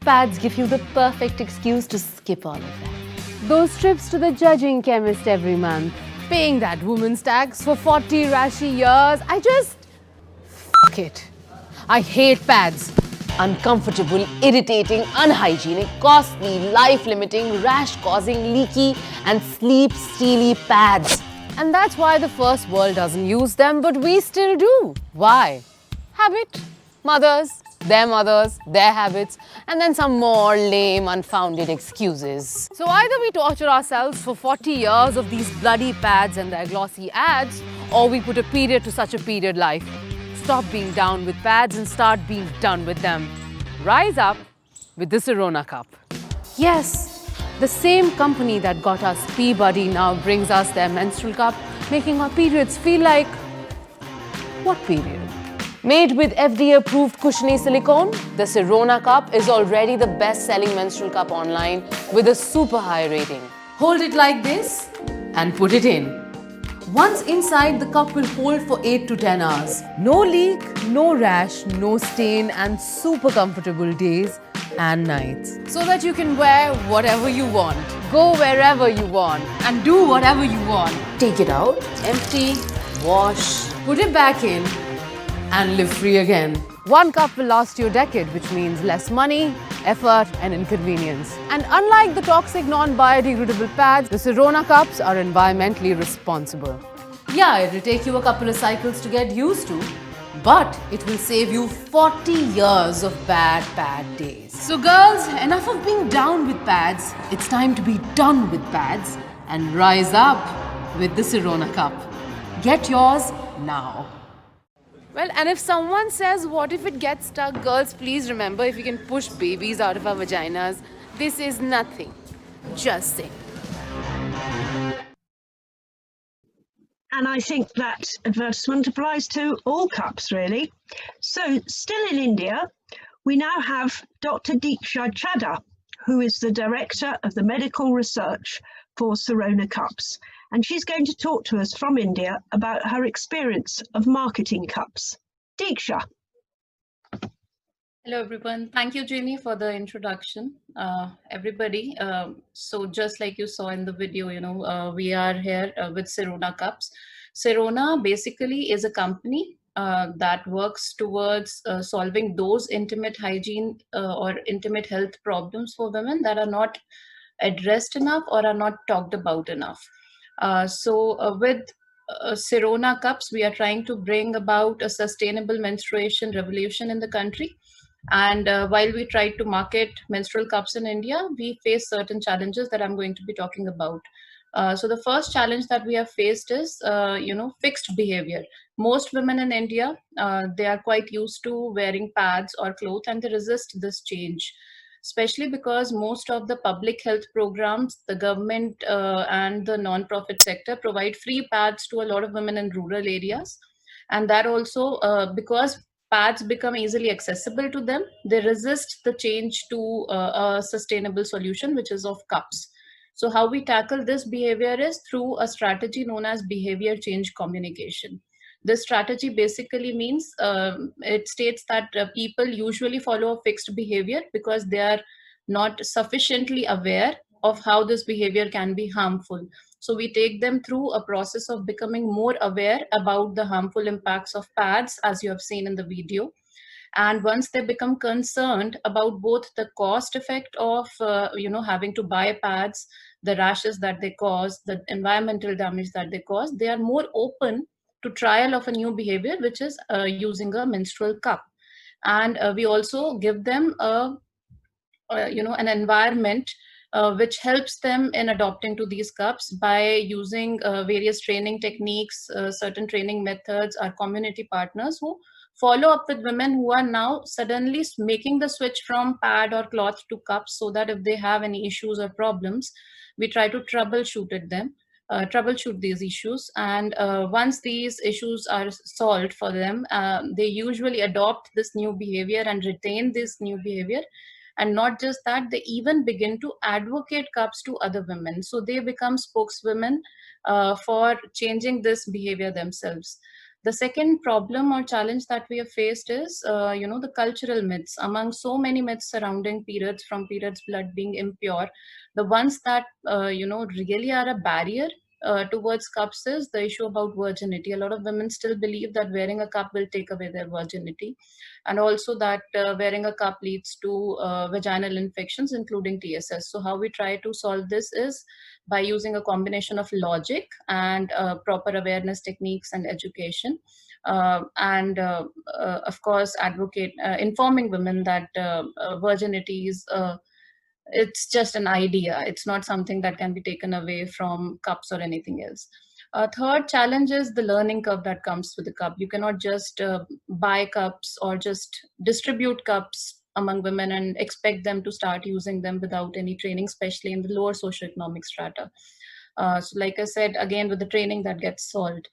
Pads give you the perfect excuse to skip all of that. Those trips to the judging chemist every month. Paying that woman's tax for 40 rashy years. Fuck it. I hate pads. Uncomfortable, irritating, unhygienic, costly, life-limiting, rash-causing, leaky and sleep-stealy pads. And that's why the first world doesn't use them, but we still do. Why? Habit. Mothers, their habits, and then some more lame, unfounded excuses. So either we torture ourselves for 40 years of these bloody pads and their glossy ads, or we put a period to such a period life. Stop being down with pads and start being done with them. Rise up with the Sirona Cup. Yes, the same company that got us Peabody now brings us their menstrual cup, making our periods feel like... what period? Made with FDA-approved cushiony silicone, the Sirona Cup is already the best-selling menstrual cup online with a super high rating. Hold it like this and put it in. Once inside, the cup will hold for 8 to 10 hours. No leak, no rash, no stain, and super comfortable days and nights. So that you can wear whatever you want, go wherever you want, and do whatever you want. Take it out, empty, wash, put it back in, and live free again. One cup will last you a decade, which means less money, effort, and inconvenience. And unlike the toxic non-biodegradable pads, the Sirona cups are environmentally responsible. Yeah, it'll take you a couple of cycles to get used to, but it will save you 40 years of bad pad days. So girls, enough of being down with pads. It's time to be done with pads and rise up with the Sirona cup. Get yours now. Well, and if someone says, what if it gets stuck? Girls, please remember, if you can push babies out of our vaginas, this is nothing. Just saying. And I think that advertisement applies to all cups, really. So, still in India, we now have Dr. Deeksha Chadha, who is the Director of the Medical Research for Sirona Cups. And she's going to talk to us from India about her experience of marketing cups. Deeksha. Hello, everyone. Thank you, Jenny, for the introduction. Everybody, so just like you saw in the video, we are here with Sirona Cups. Sirona basically is a company that works towards solving those intimate hygiene or intimate health problems for women that are not addressed enough or are not talked about enough. With Sirona Cups, we are trying to bring about a sustainable menstruation revolution in the country. And while we try to market menstrual cups in India, we face certain challenges that I'm going to be talking about. So the first challenge that we have faced is, fixed behavior. Most women in India, they are quite used to wearing pads or clothes, and they resist this change, especially because most of the public health programs, the government and the non-profit sector provide free pads to a lot of women in rural areas. And that also because pads become easily accessible to them, they resist the change to a sustainable solution, which is of cups. So how we tackle this behavior is through a strategy known as behavior change communication. This strategy basically means it states that people usually follow a fixed behavior because they are not sufficiently aware of how this behavior can be harmful. So we take them through a process of becoming more aware about the harmful impacts of pads, as you have seen in the video. And once they become concerned about both the cost effect of having to buy pads, the rashes that they cause, the environmental damage that they cause, they are more open to trial of a new behavior, which is using a menstrual cup. And we also give them an environment which helps them in adopting to these cups by using various training techniques, certain training methods, our community partners who follow up with women who are now suddenly making the switch from pad or cloth to cups, so that if they have any issues or problems, we try to troubleshoot these issues. And once these issues are solved for them, they usually adopt this new behavior and retain this new behavior. And not just that, they even begin to advocate cups to other women. So they become spokeswomen for changing this behavior themselves. The second problem or challenge that we have faced is, the cultural myths. Among so many myths surrounding periods, from periods blood being impure, the ones that, really are a barrier towards cups is the issue about virginity. A lot of women still believe that wearing a cup will take away their virginity, and also that wearing a cup leads to vaginal infections, including TSS. So how we try to solve this is by using a combination of logic and proper awareness techniques and education, and of course informing women that virginity is it's just an idea. It's not something that can be taken away from cups or anything else. Third challenge is the learning curve that comes with the cup. You cannot just buy cups or just distribute cups among women and expect them to start using them without any training, especially in the lower socioeconomic strata. So like I said, again, with the training that gets solved.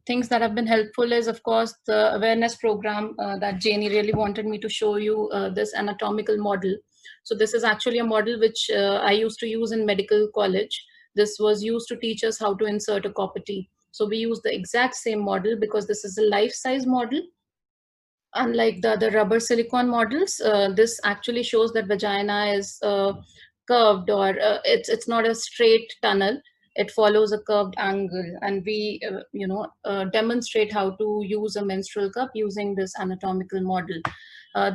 Things that have been helpful is, of course, the awareness program that Janie really wanted me to show you, this anatomical model. So this is actually a model which I used to use in medical college. This was used to teach us how to insert a copper T. So we use the exact same model because this is a life-size model. Unlike the other rubber silicone models, this actually shows that vagina is curved, or it's not a straight tunnel. It follows a curved angle, and we demonstrate how to use a menstrual cup using this anatomical model.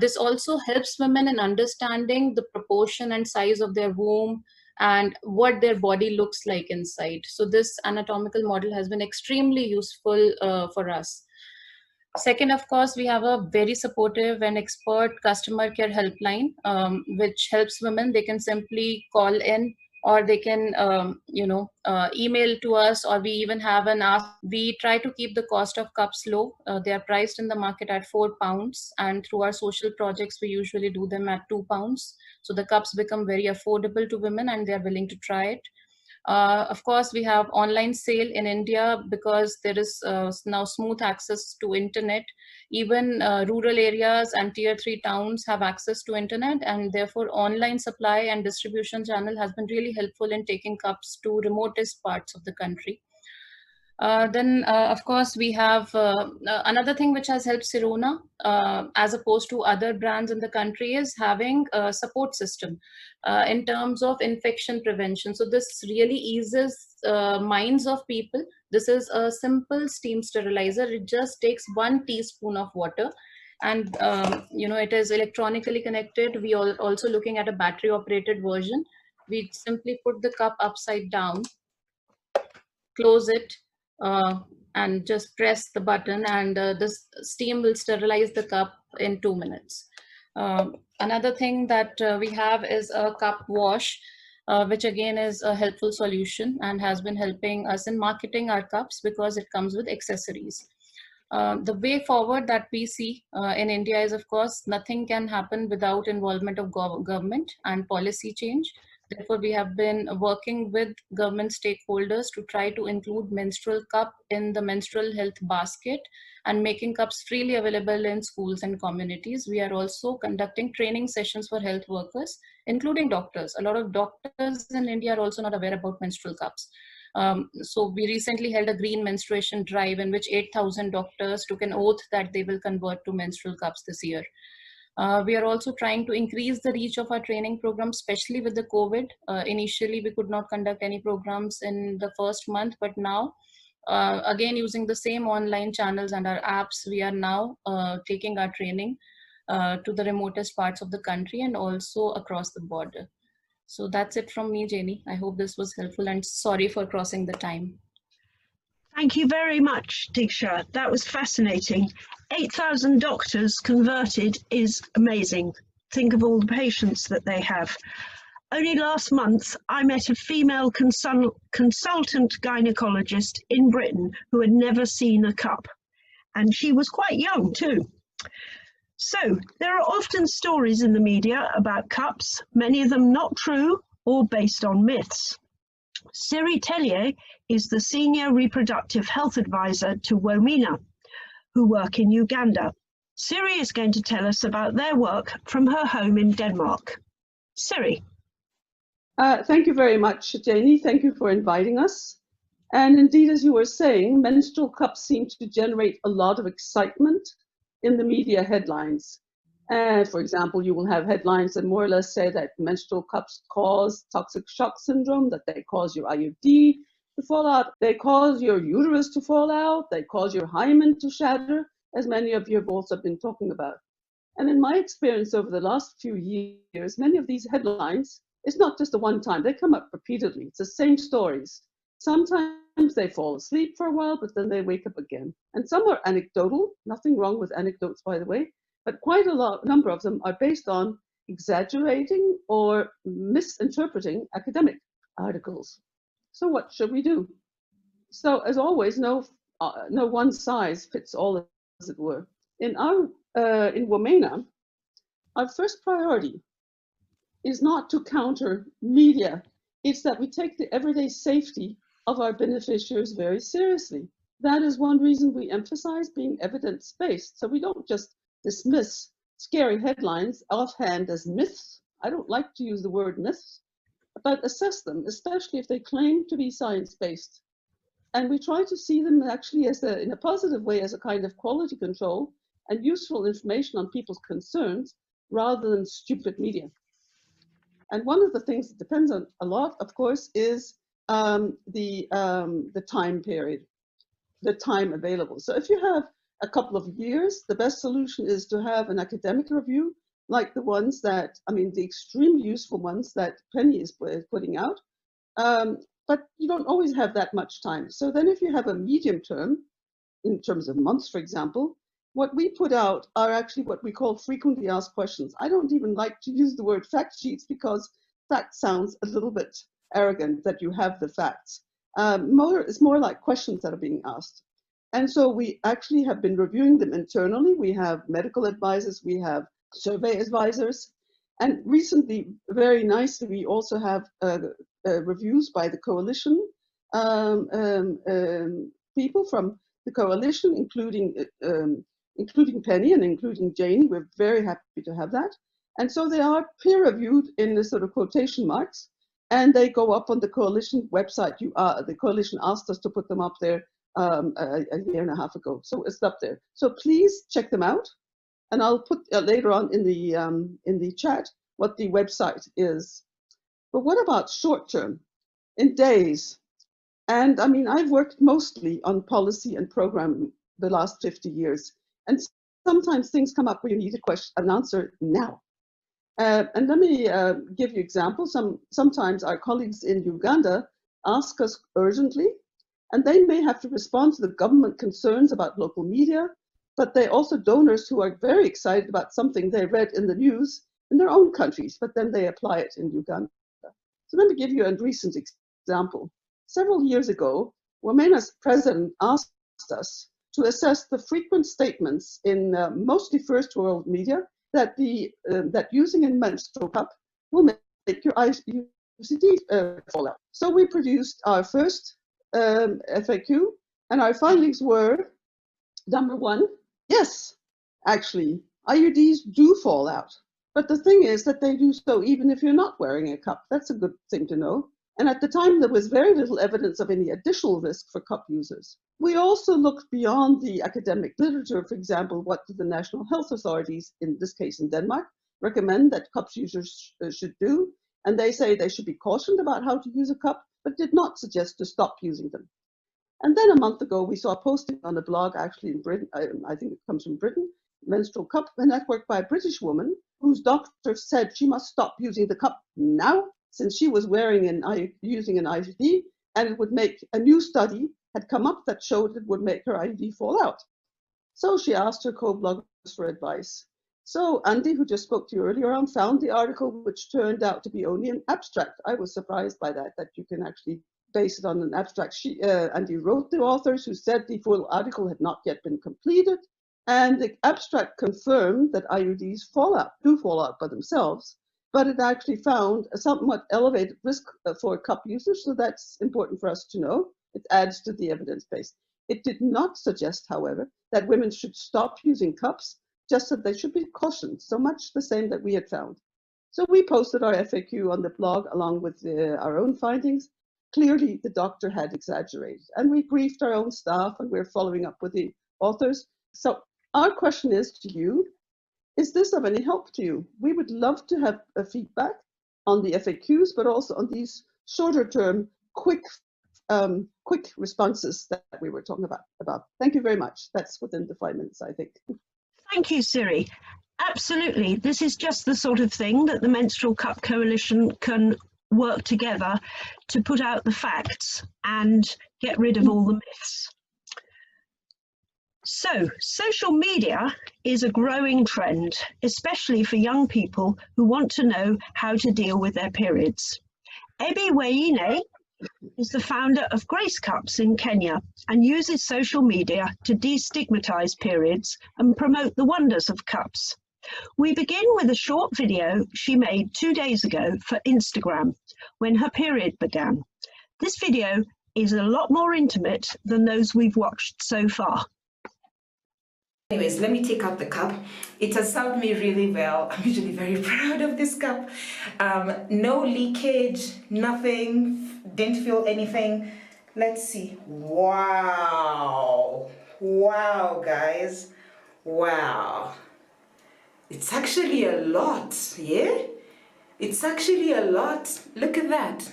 This also helps women in understanding the proportion and size of their womb and what their body looks like inside. So this anatomical model has been extremely useful for us. Second, of course, we have a very supportive and expert customer care helpline, which helps women. They can simply call in, or they can, email to us, or we even have an ask. We try to keep the cost of cups low. They are priced in the market at £4, and through our social projects, we usually do them at £2. So the cups become very affordable to women, and they are willing to try it. Of course, we have online sale in India because there is now smooth access to internet. Even rural areas and tier 3 towns have access to internet, and therefore online supply and distribution channel has been really helpful in taking cups to remotest parts of the country. Then, of course, we have another thing which has helped Sirona, as opposed to other brands in the country, is having a support system in terms of infection prevention. So this really eases minds of people. This is a simple steam sterilizer. It just takes 1 teaspoon of water, and it is electronically connected. We are also looking at a battery operated version. We simply put the cup upside down, close it, and just press the button, and this steam will sterilize the cup in 2 minutes. Another thing that we have is a cup wash, which again is a helpful solution and has been helping us in marketing our cups because it comes with accessories. The way forward that we see in India is, of course, nothing can happen without involvement of government and policy change. Therefore, we have been working with government stakeholders to try to include menstrual cup in the menstrual health basket and making cups freely available in schools and communities. We are also conducting training sessions for health workers, including doctors. A lot of doctors in India are also not aware about menstrual cups. So we recently held a green menstruation drive in which 8,000 doctors took an oath that they will convert to menstrual cups this year. We are also trying to increase the reach of our training programs, especially with the COVID. Initially, we could not conduct any programs in the first month, but now, again, using the same online channels and our apps, we are now taking our training to the remotest parts of the country and also across the border. So that's it from me, Janie. I hope this was helpful, and sorry for crossing the time. Thank you very much, Diksha. That was fascinating. 8,000 doctors converted is amazing. Think of all the patients that they have. Only last month, I met a female consultant gynecologist in Britain who had never seen a cup, and she was quite young too. So there are often stories in the media about cups, many of them not true or based on myths. Siri Tellier is the Senior Reproductive Health Advisor to Womena, who work in Uganda. Siri is going to tell us about their work from her home in Denmark. Siri. Thank you very much, Janie. Thank you for inviting us. And indeed, as you were saying, menstrual cups seem to generate a lot of excitement in the media headlines. And for example, you will have headlines that more or less say that menstrual cups cause toxic shock syndrome, that they cause your IUD to fall out, they cause your uterus to fall out, they cause your hymen to shatter, as many of you have also been talking about. And in my experience over the last few years, many of these headlines, it's not just a one time, they come up repeatedly. It's the same stories. Sometimes they fall asleep for a while, but then they wake up again. And some are anecdotal, nothing wrong with anecdotes, by the way, but quite a number of them are based on exaggerating or misinterpreting academic articles. So what should we do? So as always, no one size fits all, as it were. In Womena, our first priority is not to counter media. It's that we take the everyday safety of our beneficiaries very seriously. That is one reason we emphasize being evidence-based. So we don't just dismiss scary headlines offhand as myths. I don't like to use the word myths, but assess them, especially if they claim to be science-based. And we try to see them actually as in a positive way as a kind of quality control and useful information on people's concerns rather than stupid media. And one of the things that depends on a lot, of course, is the time period, the time available. So if you have a couple of years, the best solution is to have an academic review, like the ones that, I mean, the extremely useful ones that Penny is putting out. But you don't always have that much time. So then if you have a medium term, in terms of months, for example, what we put out are actually what we call frequently asked questions. I don't even like to use the word fact sheets because fact sounds a little bit arrogant that you have the facts. It's more like questions that are being asked. And so we actually have been reviewing them internally. We have medical advisors, we have survey advisors, and recently, very nicely, we also have reviews by the coalition, people from the coalition, including Penny and including Janie. We're very happy to have that. And so they are peer-reviewed in the sort of quotation marks, and they go up on the coalition website. The coalition asked us to put them up there a year and a half ago, so it's up there. So please check them out, and I'll put later on in the chat what the website is. But what about short term, in days? And I mean, I've worked mostly on policy and programming the last 50 years, and sometimes things come up where you need an answer now. And let me give you examples. Sometimes our colleagues in Uganda ask us urgently, and they may have to respond to the government concerns about local media, but they're also donors who are very excited about something they read in the news in their own countries, but then they apply it in Uganda. So let me give you a recent example. Several years ago, Womena's president asked us to assess the frequent statements in mostly first world media that using a menstrual cup will make your IUCD fall out. So we produced our first FAQ, and our findings were, number one, yes, actually, IUDs do fall out. But the thing is that they do so even if you're not wearing a cup. That's a good thing to know. And at the time, there was very little evidence of any additional risk for cup users. We also looked beyond the academic literature. For example, what do the national health authorities, in this case in Denmark, recommend that cups users should do? And they say they should be cautioned about how to use a cup, but did not suggest to stop using them. And then a month ago, we saw a posting on a blog, actually in Britain, I think it comes from Britain, Menstrual Cup, a network by a British woman whose doctor said she must stop using the cup now, since she was using an IUD, and it would make a new study had come up that showed it would make her IUD fall out. So she asked her co-bloggers for advice. So Andy, who just spoke to you earlier on, found the article, which turned out to be only an abstract. I was surprised by that you can actually base it on an abstract. Andy wrote the authors who said the full article had not yet been completed, and the abstract confirmed that IUDs do fall out by themselves, but it actually found a somewhat elevated risk for cup users, so that's important for us to know. It adds to the evidence base. It did not suggest, however, that women should stop using cups, just that they should be cautioned, so much the same that we had found. So we posted our FAQ on the blog along with our own findings. Clearly, the doctor had exaggerated, and we briefed our own staff, and we're following up with the authors. So our question is to you, is this of any help to you? We would love to have a feedback on the FAQs, but also on these shorter term, quick responses that we were talking about. Thank you very much. That's within the 5 minutes, I think. Thank you, Siri. Absolutely. This is just the sort of thing that the Menstrual Cup Coalition can work together to put out the facts and get rid of all the myths. So, social media is a growing trend, especially for young people who want to know how to deal with their periods. Ebi Waine is the founder of Grace Cups in Kenya and uses social media to destigmatize periods and promote the wonders of cups. We begin with a short video she made 2 days ago for Instagram when her period began. This video is a lot more intimate than those we've watched so far. Anyways, let me take out the cup. It has served me really well. I'm usually very proud of this cup. No leakage, nothing, didn't feel anything. Let's see. Wow. Wow, guys. Wow. It's actually a lot, yeah? It's actually a lot. Look at that.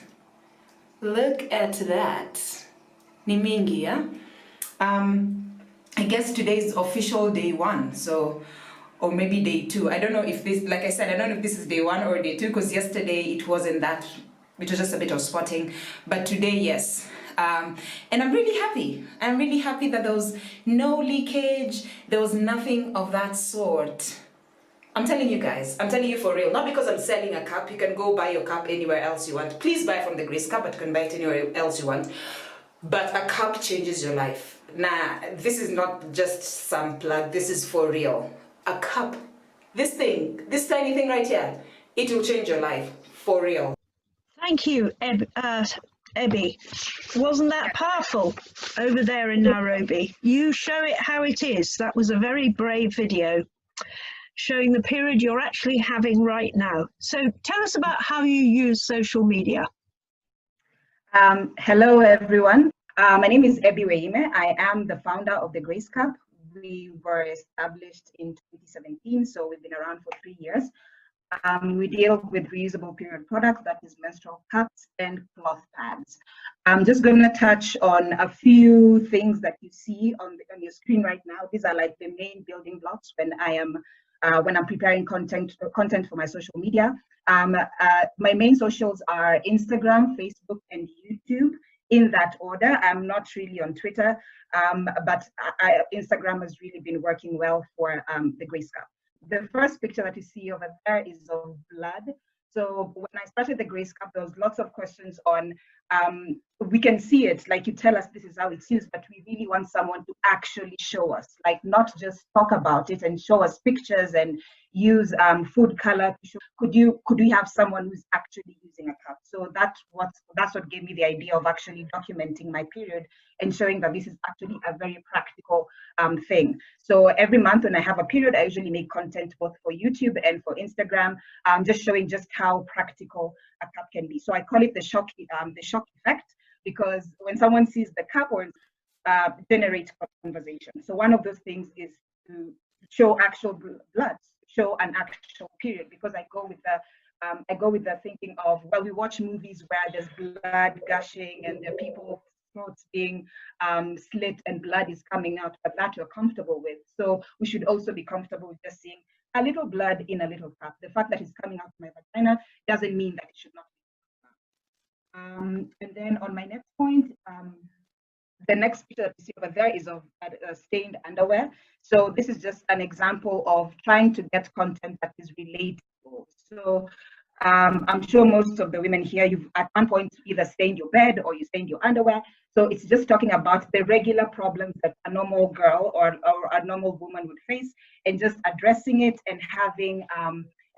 Look at that. Nimingi, yeah? I guess today's official day 1, so, or maybe day 2. I don't know if this, like I said, I don't know if this is day 1 or day 2, because yesterday it wasn't that, it was just a bit of spotting, but today, yes. And I'm really happy. I'm really happy that there was no leakage, there was nothing of that sort. I'm telling you guys, I'm telling you for real, not because I'm selling a cup. You can go buy your cup anywhere else you want. Please buy from the Grace Cup, but you can buy it anywhere else you want. But a cup changes your life. Nah, this is not just some plug, this is for real. A cup, this thing, this tiny thing right here, it will change your life, for real. Thank you, Ebby. Wasn't that powerful over there in Nairobi? You show it how it is. That was a very brave video showing the period you're actually having right now. So tell us about how you use social media. Hello, everyone. My name is Ebi Weime. I am the founder of the Grace Cup. We were established in 2017, so we've been around for 3 years. We deal with reusable period products, that is menstrual cups and cloth pads. I'm just going to touch on a few things that you see on your screen right now. These are like the main building blocks when I'm preparing content for my social media. My main socials are Instagram, Facebook, and YouTube, in that order. I'm not really on Twitter, but Instagram has really been working well for the Grace Cup. The first picture that you see over there is of blood. So when I started the Grace Cup, there was lots of questions on, we can see it, like you tell us this is how it's used, but we really want someone to actually show us, like not just talk about it and show us pictures and use food color. Could we have someone who's actually using a cup? So that's what gave me the idea of actually documenting my period and showing that this is actually a very practical thing. So every month when I have a period, I usually make content both for YouTube and for Instagram, just showing just how practical a cup can be. So I call it the shock effect, because when someone sees the cup, or generate conversation. So one of those things is to show actual blood, show an actual period, because I go with the thinking of, well, we watch movies where there's blood gushing and the people throats being slit and blood is coming out, but that we're comfortable with. So we should also be comfortable with just seeing a little blood in a little cup. The fact that it's coming out of my vagina doesn't mean that it should not be. And then on my next point, the next picture that you see over there is of stained underwear. So this is just an example of trying to get content that is relatable. So I'm sure most of the women here, you've at one point either stained your bed or you stained your underwear. So it's just talking about the regular problems that a normal girl or a normal woman would face, and just addressing it and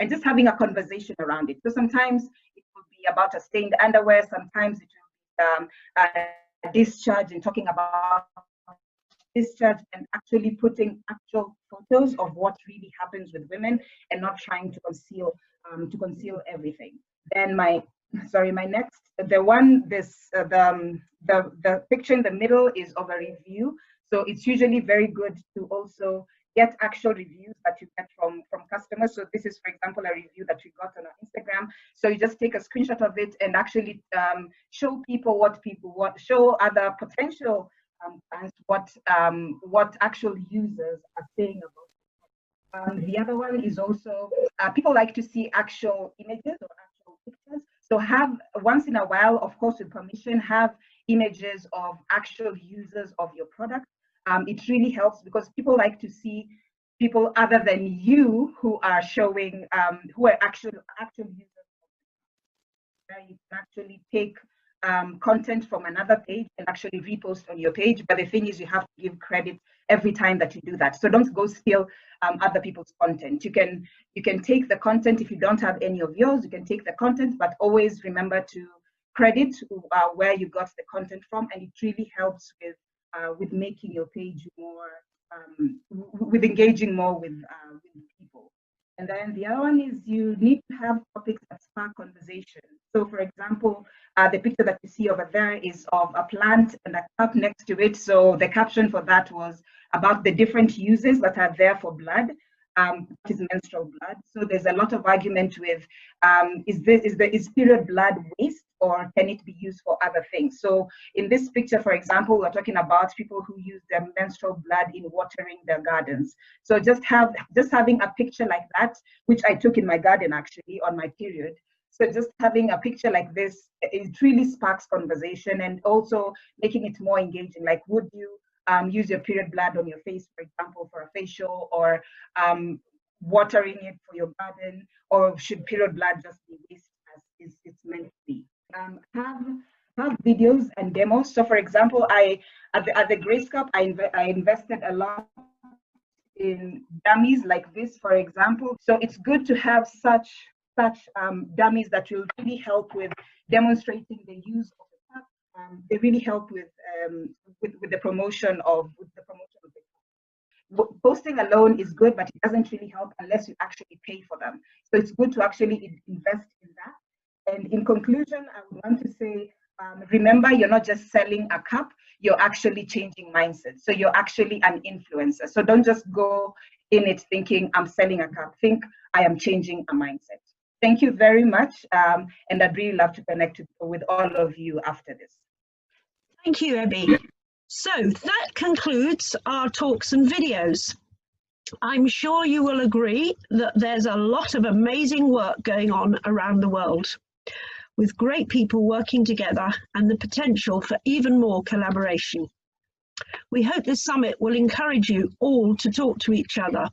just having a conversation around it. So sometimes it will be about a stained underwear, sometimes it will be a discharge and talking about discharge, and actually putting actual photos of what really happens with women and not trying to conceal everything. Then the picture in the middle is of a review. So it's usually very good to also get actual reviews that you get from customers. So this is, for example, a review that we got on our Instagram. So you just take a screenshot of it and actually show people show other potential fans what actual users are saying about it. The other one is also, people like to see actual images or actual pictures. So have, once in a while, of course with permission, have images of actual users of your product. It really helps because people like to see people other than you who are showing, who are actual users. You can actually take content from another page and actually repost on your page. But the thing is, you have to give credit every time that you do that. So don't go steal other people's content. You can take the content. If you don't have any of yours, you can take the content, but always remember to credit where you got the content from, and it really helps with making your page more, with engaging more with people. And then the other one is you need to have topics that spark conversation. So for example, the picture that you see over there is of a plant and a cup next to it. So the caption for that was about the different uses that are there for blood. is menstrual blood. So there's a lot of argument with is period blood waste, or can it be used for other things? So in this picture, for example, we're talking about people who use their menstrual blood in watering their gardens. So just having a picture like that, which I took in my garden actually on my period. So just having a picture like this, it really sparks conversation, and also making it more engaging. Like, would you use your period blood on your face, for example, for a facial, or watering it for your garden, or should period blood just be waste as it's meant to be? Have videos and demos. So for example, at the Grace Cup, I invested a lot in dummies like this, for example. So it's good to have such dummies that will really help with demonstrating the use of the cup. They really help with the promotion of the cup. Posting alone is good, but it doesn't really help unless you actually pay for them. So it's good to actually invest in that. And in conclusion, I would want to say, remember, you're not just selling a cup, you're actually changing mindsets. So you're actually an influencer. So don't just go in it thinking I'm selling a cup. Think I am changing a mindset. Thank you very much. And I'd really love to connect with all of you after this. Thank you, Abby. So that concludes our talks and videos. I'm sure you will agree that there's a lot of amazing work going on around the world, with great people working together and the potential for even more collaboration. We hope this summit will encourage you all to talk to each other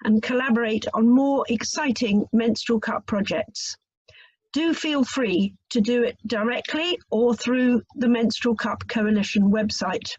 and collaborate on more exciting menstrual cup projects. Do feel free to do it directly or through the Menstrual Cup Coalition website.